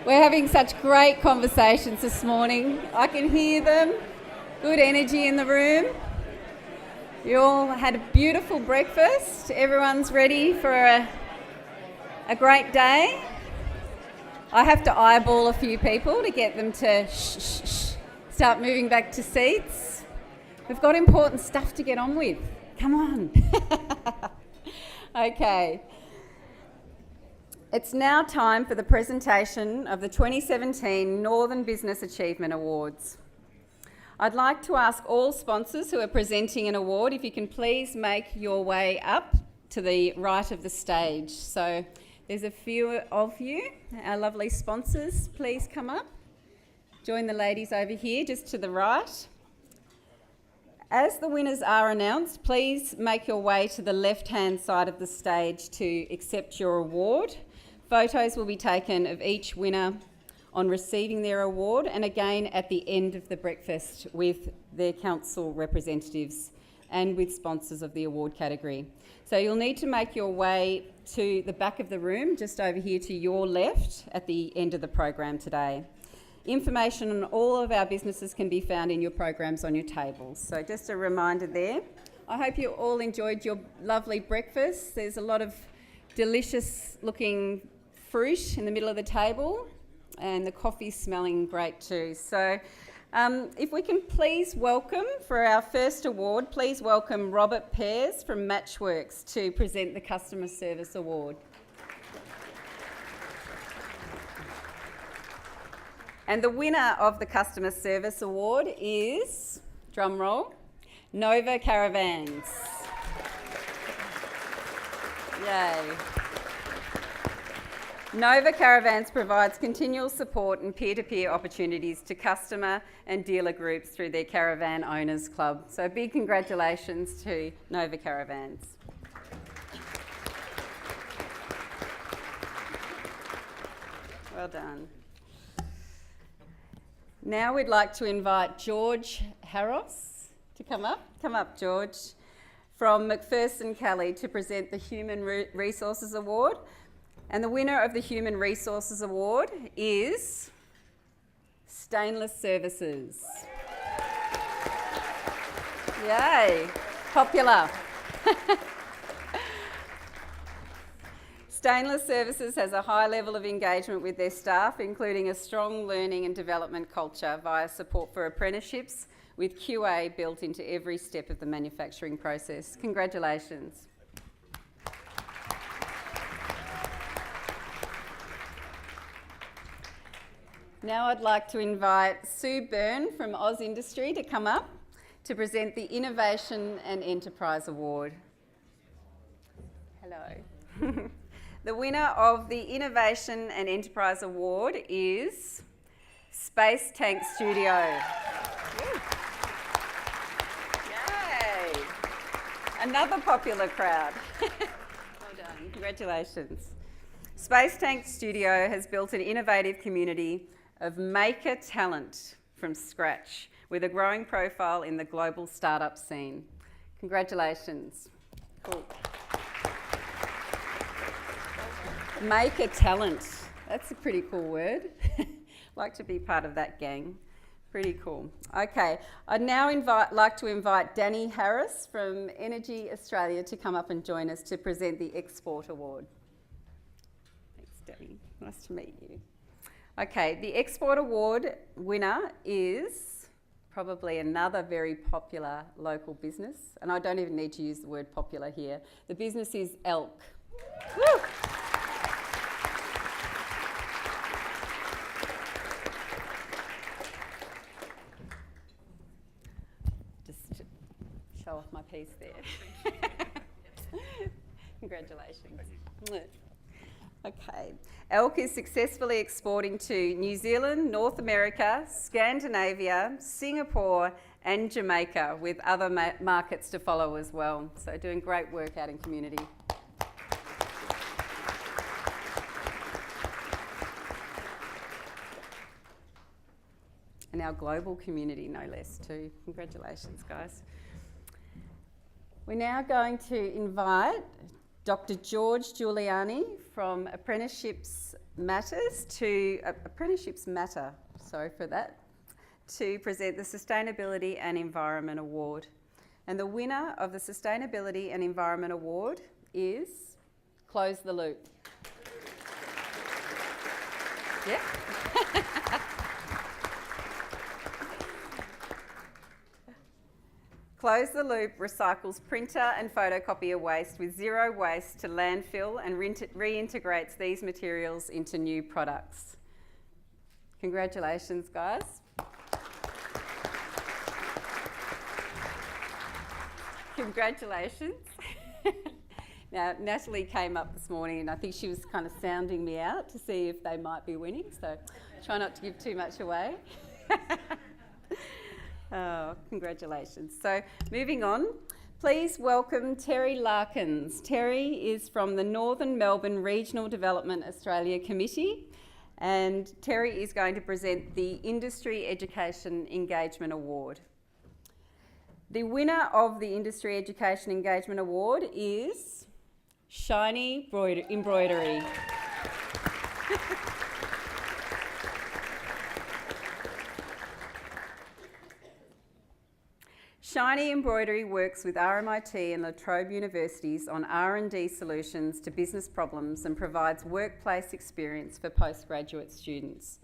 We're having such great conversations this morning. I can hear them. Good energy in the room. You all had a beautiful breakfast. Everyone's ready for a great day. I have to eyeball a few people to get them to start moving back to seats. We've got important stuff to get on with. Come on. Okay. It's now time for the presentation of the 2017 Northern Business Achievement Awards. I'd like to ask all sponsors who are presenting an award if you can please make your way up to the right of the stage. So there's a few of you, our lovely sponsors, please come up. Join the ladies over here just to the right. As the winners are announced, please make your way to the left-hand side of the stage to accept your award. Photos will be taken of each winner on receiving their award, and again at the end of the breakfast with their council representatives and with sponsors of the award category. So you'll need to make your way to the back of the room, just over here to your left at the end of the program today. Information on all of our businesses can be found in your programs on your tables. So just a reminder there. I hope you all enjoyed your lovely breakfast. There's a lot of delicious looking fruit in the middle of the table, and the coffee's smelling great too. So if we can please welcome, for our first award, please welcome Robert Pears from Matchworks to present the Customer Service Award. And the winner of the Customer Service Award is, drum roll, Nova Caravans. Yay. Nova Caravans provides continual support and peer-to-peer opportunities to customer and dealer groups through their Caravan Owners Club. So big congratulations to Nova Caravans. Well done. Now we'd like to invite George Harros to come up. Come up, George, from McPherson Kelly to present the Human Resources Award. And the winner of the Human Resources Award is Stainless Services. Yay, popular. Stainless Services has a high level of engagement with their staff, including a strong learning and development culture via support for apprenticeships, with QA built into every step of the manufacturing process. Congratulations. Now I'd like to invite Sue Byrne from Oz Industry to come up to present the Innovation and Enterprise Award. Hello. The winner of the Innovation and Enterprise Award is Space Tank Studio. Yay! Another popular crowd. Well done. Congratulations. Space Tank Studio has built an innovative community of maker talent from scratch, with a growing profile in the global startup scene. Congratulations. Cool. Maker talent. That's a pretty cool word. Like to be part of that gang. Pretty cool. Okay, I'd now like to invite Danny Harris from Energy Australia to come up and join us to present the Export Award. Thanks, Danny. Nice to meet you. Okay, the Export Award winner is probably another very popular local business, and I don't even need to use the word popular here. The business is Elk. Woo! Just show off my piece there. Congratulations. Okay. Elk is successfully exporting to New Zealand, North America, Scandinavia, Singapore and Jamaica, with other markets to follow as well. So doing great work out in community. And our global community, no less, too. Congratulations, guys. We're now going to invite Dr. George Giuliani from Apprenticeships Matter, sorry for that, to present the Sustainability and Environment Award. And the winner of the Sustainability and Environment Award is Close the Loop. Yeah. Close the Loop recycles printer and photocopier waste with zero waste to landfill and reintegrates these materials into new products. Congratulations, guys. Congratulations. Now, Natalie came up this morning and I think she was kind of sounding me out to see if they might be winning, so try not to give too much away. Oh, congratulations. So moving on, please welcome Terry Larkins. Terry is from the Northern Melbourne Regional Development Australia Committee And Terry is going to present the Industry Education Engagement Award. The winner of the Industry Education Engagement Award is Shiny Embroidery. Shiny Embroidery works with RMIT and La Trobe universities on R&D solutions to business problems and provides workplace experience for postgraduate students.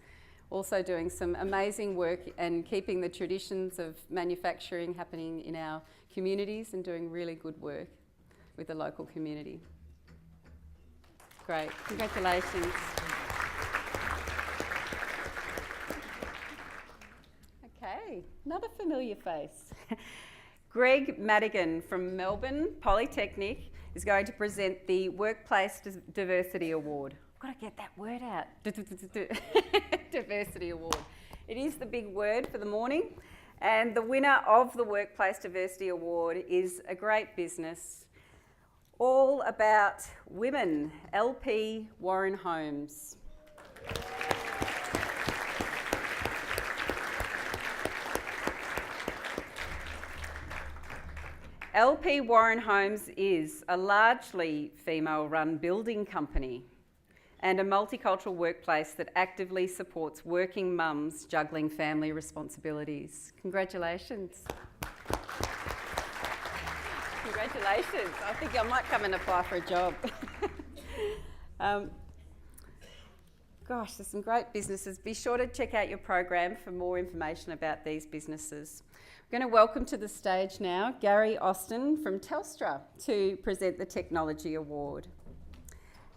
Also doing some amazing work and keeping the traditions of manufacturing happening in our communities and doing really good work with the local community. Great, congratulations. Okay, another familiar face. Greg Madigan from Melbourne Polytechnic is going to present the Workplace Diversity Award. I've got to get that word out. Diversity Award. It is the big word for the morning. And the winner of the Workplace Diversity Award is a great business all about women, LP Warren Homes. LP Warren Homes is a largely female-run building company and a multicultural workplace that actively supports working mums juggling family responsibilities. Congratulations. Congratulations. I think I might come and apply for a job. Gosh, there's some great businesses. Be sure to check out your program for more information about these businesses. I'm going to welcome to the stage now Gary Austin from Telstra to present the Technology Award.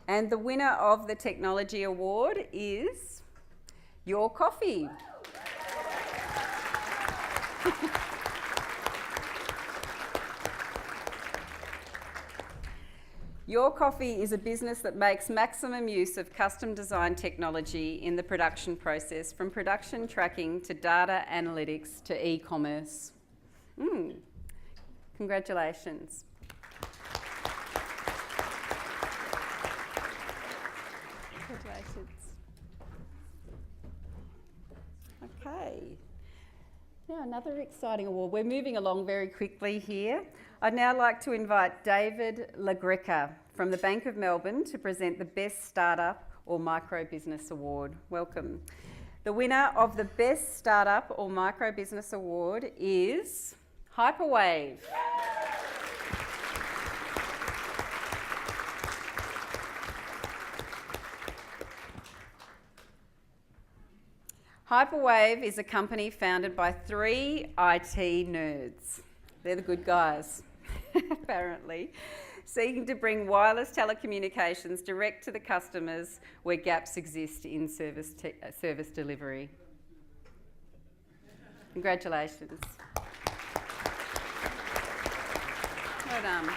And the winner of the Technology Award is Your Coffee. Your Coffee is a business that makes maximum use of custom design technology in the production process, from production tracking to data analytics to e-commerce. Congratulations. Congratulations. Okay. Now another exciting award. We're moving along very quickly here. I'd now like to invite David Lagreca from the Bank of Melbourne to present the Best Startup or Micro Business Award. Welcome. The winner of the Best Startup or Micro Business Award is Hyperwave. Hyperwave is a company founded by 3 IT nerds. They're the good guys, apparently, seeking to bring wireless telecommunications direct to the customers where gaps exist in service delivery. Congratulations. Well done.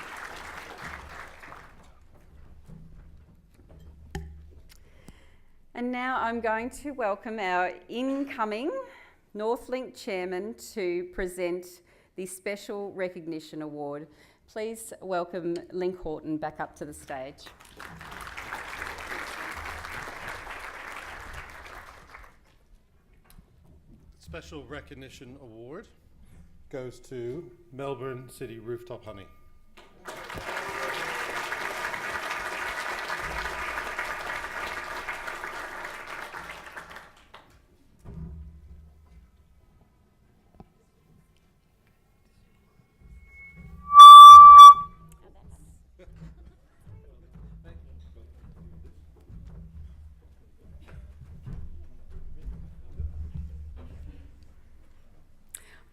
And now I'm going to welcome our incoming Northlink Chairman to present the Special Recognition Award. Please welcome Link Horton back up to the stage. Special Recognition Award goes to Melbourne City Rooftop Honey.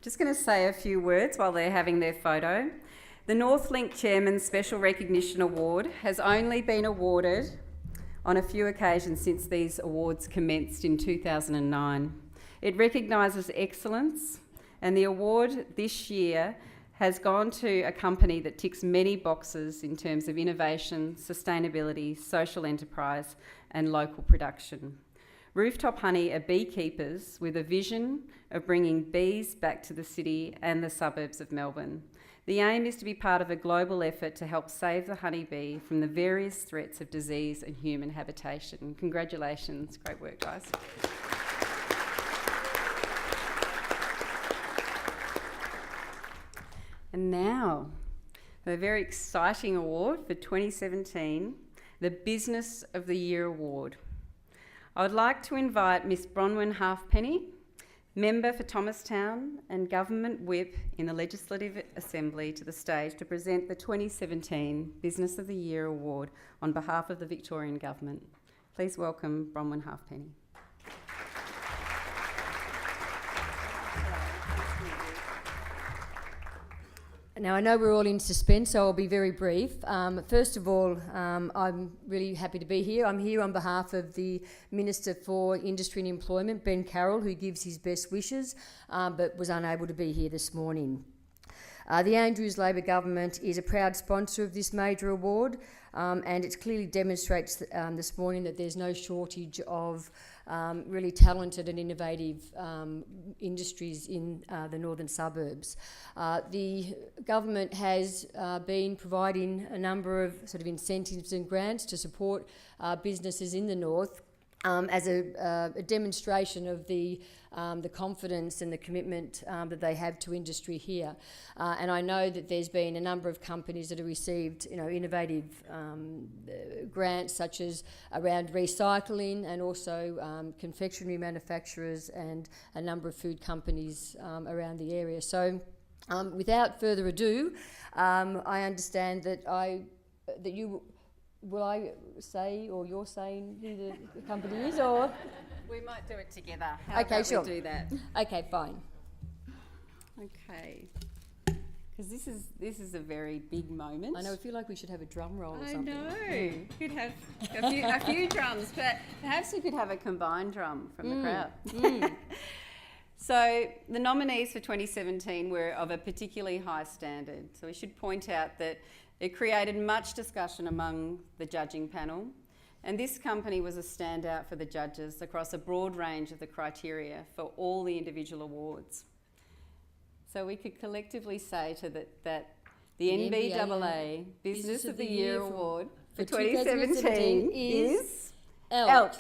Just going to say a few words while they're having their photo. The Northlink Chairman's Special Recognition Award has only been awarded on a few occasions since these awards commenced in 2009. It recognises excellence, and the award this year has gone to a company that ticks many boxes in terms of innovation, sustainability, social enterprise and local production. Rooftop Honey are beekeepers with a vision of bringing bees back to the city and the suburbs of Melbourne. The aim is to be part of a global effort to help save the honeybee from the various threats of disease and human habitation. Congratulations, great work, guys. And now, a very exciting award for 2017, the Business of the Year Award. I would like to invite Miss Bronwyn Halfpenny, Member for Thomastown and Government Whip in the Legislative Assembly, to the stage to present the 2017 Business of the Year Award on behalf of the Victorian Government. Please welcome Bronwyn Halfpenny. Now, I know we're all in suspense, so I'll be very brief. First of all, I'm really happy to be here. I'm here on behalf of the Minister for Industry and Employment, Ben Carroll, who gives his best wishes, but was unable to be here this morning. The Andrews Labor Government is a proud sponsor of this major award, and it clearly demonstrates this morning that there's no shortage of really talented and innovative industries in the northern suburbs. The government has been providing a number of sort of incentives and grants to support businesses in the north, as a demonstration of the confidence and the commitment that they have to industry here. And I know that there's been a number of companies that have received, innovative grants, such as around recycling, and also confectionery manufacturers and a number of food companies around the area. So, without further ado, I understand that you. Will I say, or you're saying who the company is, or? We might do it together. How Okay, about sure. we do that? Okay, fine. Okay. Because this is a very big moment. I know, I feel like we should have a drum roll or I something. know. Could have a few drums, but perhaps we could have a combined drum from the crowd. So the nominees for 2017 were of a particularly high standard. So we should point out that it created much discussion among the judging panel, and this company was a standout for the judges across a broad range of the criteria for all the individual awards. So we could collectively say that the NBAA Business of the Year Award for 2017 is Elk.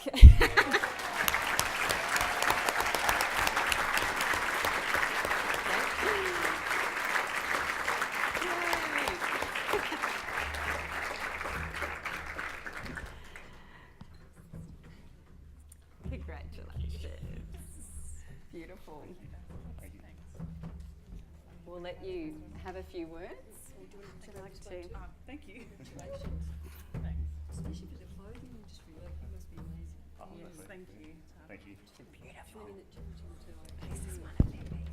Beautiful. We'll let you have a few words. Would you like to? Thank you. Especially for the clothing industry, like, it must be amazing. Oh, yes, thank you. Thank you. Beautiful. This is one of their pieces.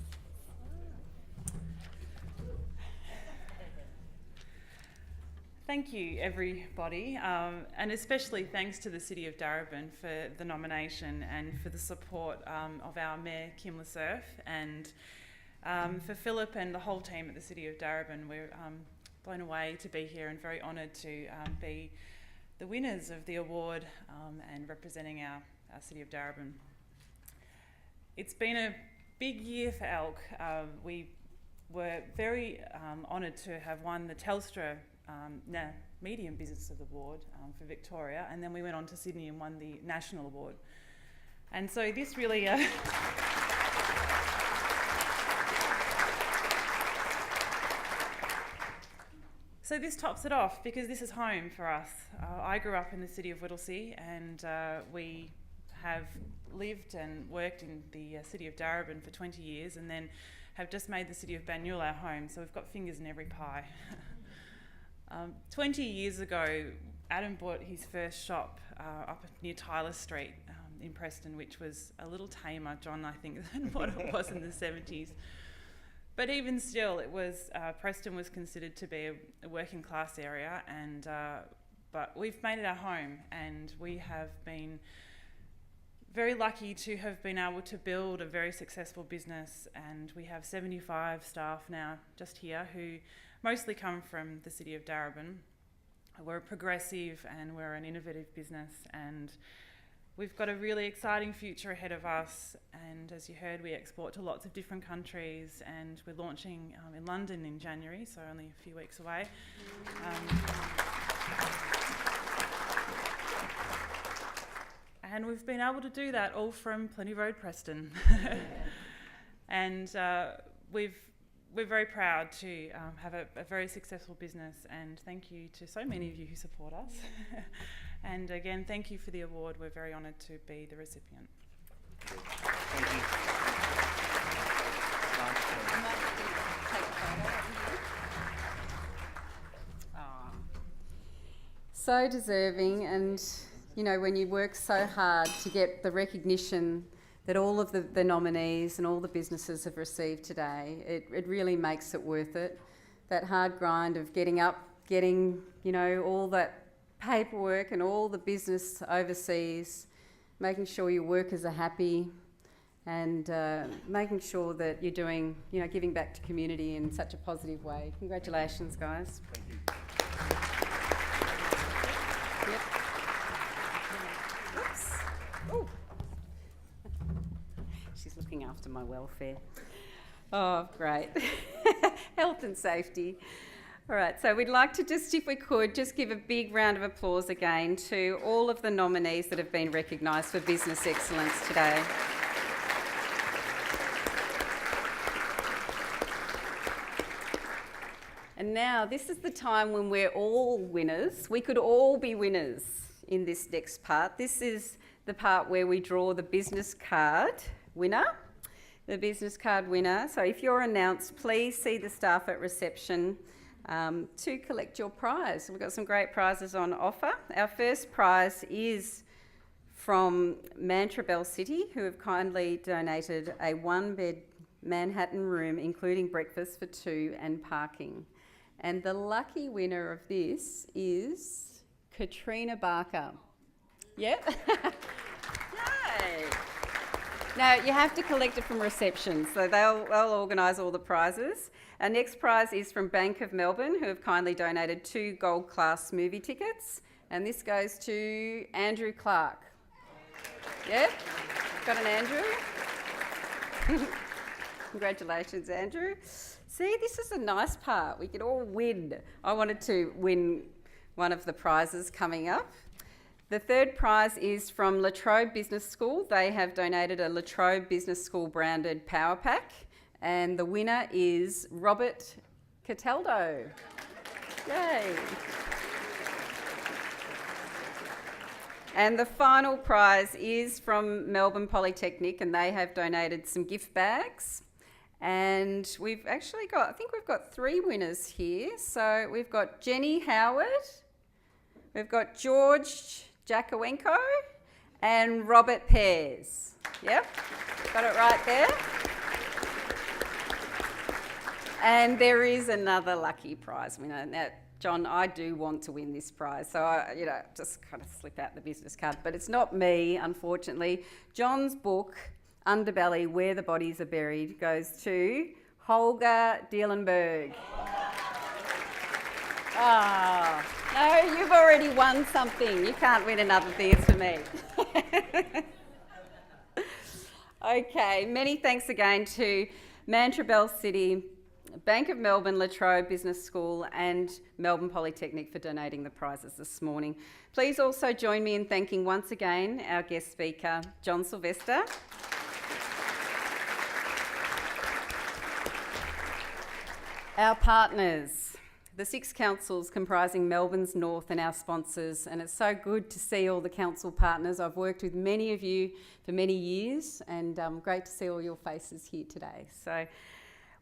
Thank you, everybody, and especially thanks to the City of Darebin for the nomination and for the support of our Mayor, Kim Lassurf, and for Philip and the whole team at the City of Darebin. We're blown away to be here and very honoured to be the winners of the award and representing our City of Darebin. It's been a big year for Elk. We were very honoured to have won the Telstra Medium Business of the Award for Victoria, and then we went on to Sydney and won the National Award. And so this really so this tops it off, because this is home for us. I grew up in the city of Whittlesea, and we have lived and worked in the city of Darebin for 20 years, and then have just made the city of Banyule our home, so we've got fingers in every pie. 20 years ago, Adam bought his first shop up near Tyler Street in Preston, which was a little tamer, John, I think, than what it was in the 70s. But even still, it was Preston was considered to be a working class area, and but we've made it our home, and we have been very lucky to have been able to build a very successful business, and we have 75 staff now just here who mostly come from the city of Darebin. We're progressive and we're an innovative business, and We've got a really exciting future ahead of us, and as you heard, we export to lots of different countries, and we're launching in London in January, so only a few weeks away. And we've been able to do that all from Plenty Road, Preston. And we're very proud to have a very successful business, and thank you to so many of you who support us. And again, thank you for the award. We're very honoured to be the recipient. Thank you. So deserving, and you know, when you work so hard to get the recognition that all of the nominees and all the businesses have received today, it really makes it worth it. That hard grind of getting up, getting, you know, all that paperwork and all the business overseas, making sure your workers are happy, and making sure that you're doing, you know, giving back to community in such a positive way. Congratulations, guys. Thank you. Yep. Oops. Ooh. She's looking after my welfare. Oh, great. Health and safety. All right, so we'd like to just, if we could, just give a big round of applause again to all of the nominees that have been recognised for business excellence today. And now, this is the time when we're all winners. We could all be winners in this next part. This is the part where we draw the business card winner. The business card winner. So if you're announced, please see the staff at reception to collect your prize. We've got some great prizes on offer. Our first prize is from Nbaa City, who have kindly donated a 1-bed Manhattan room, including breakfast for 2 and parking. And the lucky winner of this is Katrina Barker. Yep. Yay! Now, you have to collect it from reception, so they'll organise all the prizes. Our next prize is from Bank of Melbourne, who have kindly donated 2 gold class movie tickets, and this goes to Andrew Clark. Yep, got an Andrew? Congratulations, Andrew. See, this is a nice part. We could all win. I wanted to win one of the prizes coming up. The third prize is from La Trobe Business School. They have donated a La Trobe Business School branded power pack, and the winner is Robert Cataldo. Yay! And the final prize is from Melbourne Polytechnic, and they have donated some gift bags. And we've actually got, I think we've got 3 winners here. So we've got Jenny Howard, we've got George Jakowenko, and Robert Pears. Yep, got it right there. And there is another lucky prize winner. Now, John, I do want to win this prize, so I, just kind of slip out the business card. But it's not me, unfortunately. John's book, Underbelly, Where the Bodies Are Buried, goes to Holger Dielenberg. Ah, no, you've already won something. You can't win another thing, it's for me. Okay, many thanks again to Nbaa City, Bank of Melbourne, La Trobe Business School and Melbourne Polytechnic for donating the prizes this morning. Please also join me in thanking once again our guest speaker, John Sylvester. Our partners, the 6 councils comprising Melbourne's North and our sponsors, and it's so good to see all the council partners. I've worked with many of you for many years, and great to see all your faces here today. So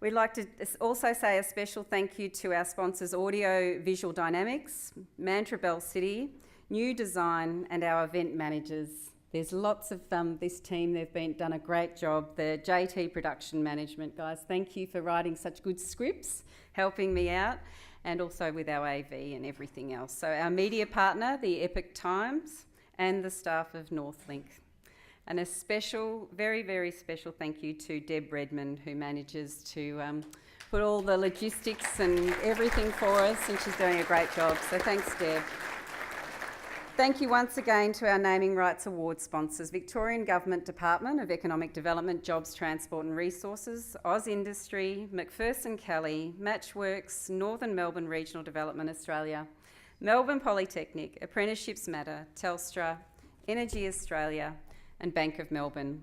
we'd like to also say a special thank you to our sponsors Audio Visual Dynamics, Nbaa City, New Design and our event managers. There's lots of this team, they've done a great job. The JT Production Management guys, thank you for writing such good scripts, helping me out, and also with our AV and everything else. So our media partner, the Epic Times, and the staff of Northlink. And a special, very, very special thank you to Deb Redmond, who manages to put all the logistics and everything for us, and she's doing a great job. So thanks, Deb. Thank you once again to our Naming Rights Award sponsors, Victorian Government Department of Economic Development, Jobs, Transport and Resources, Oz Industry, McPherson Kelly, Matchworks, Northern Melbourne Regional Development Australia, Melbourne Polytechnic, Apprenticeships Matter, Telstra, Energy Australia and Bank of Melbourne.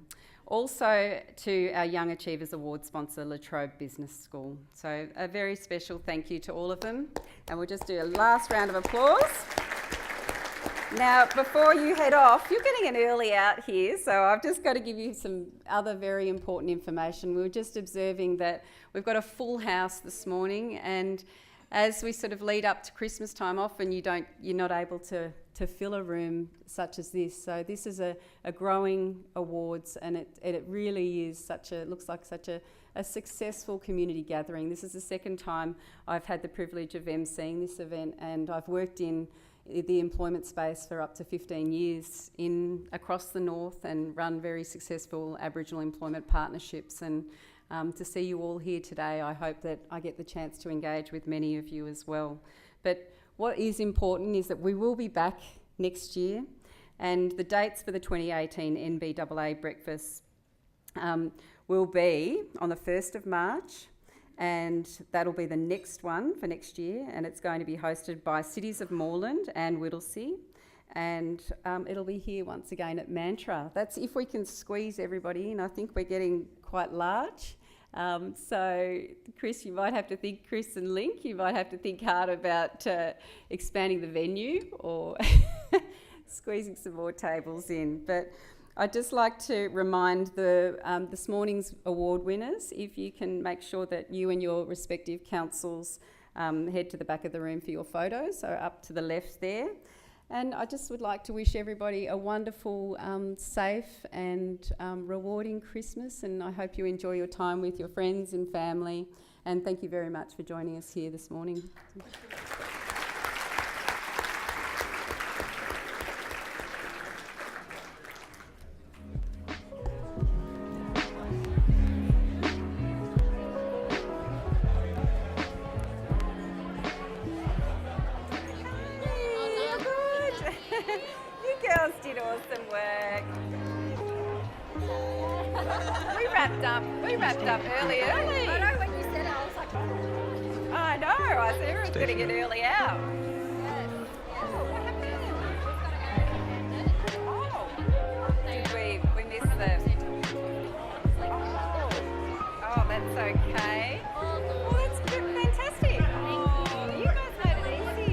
Also to our Young Achievers Award sponsor, La Trobe Business School. So a very special thank you to all of them. And we'll just do a last round of applause. Now, before you head off, you're getting an early out here, so I've just got to give you some other very important information. We were just observing that we've got a full house this morning, and as we sort of lead up to Christmas time, often you're not able to fill a room such as this. So this is a growing awards, and it really is looks like such a successful community gathering. This is the second time I've had the privilege of emceeing this event, and I've worked in the employment space for up to 15 years across the north and run very successful Aboriginal employment partnerships. And to see you all here today, I hope that I get the chance to engage with many of you as well. But what is important is that we will be back next year, and the dates for the 2018 Nbaa breakfast will be on the 1st of March, and that'll be the next one for next year, and it's going to be hosted by Cities of Moreland and Whittlesea, and it'll be here once again at Mantra. That's if we can squeeze everybody in. I think we're getting quite large. So Chris and Link, you might have to think hard about expanding the venue or squeezing some more tables in. But I'd just like to remind this morning's award winners, if you can make sure that you and your respective councils head to the back of the room for your photos, so up to the left there. And I just would like to wish everybody a wonderful, safe and rewarding Christmas, and I hope you enjoy your time with your friends and family. And thank you very much for joining us here this morning. Did awesome work. We wrapped up early. I know when you said it, I was like, oh. I know. I said everyone's going to get early out.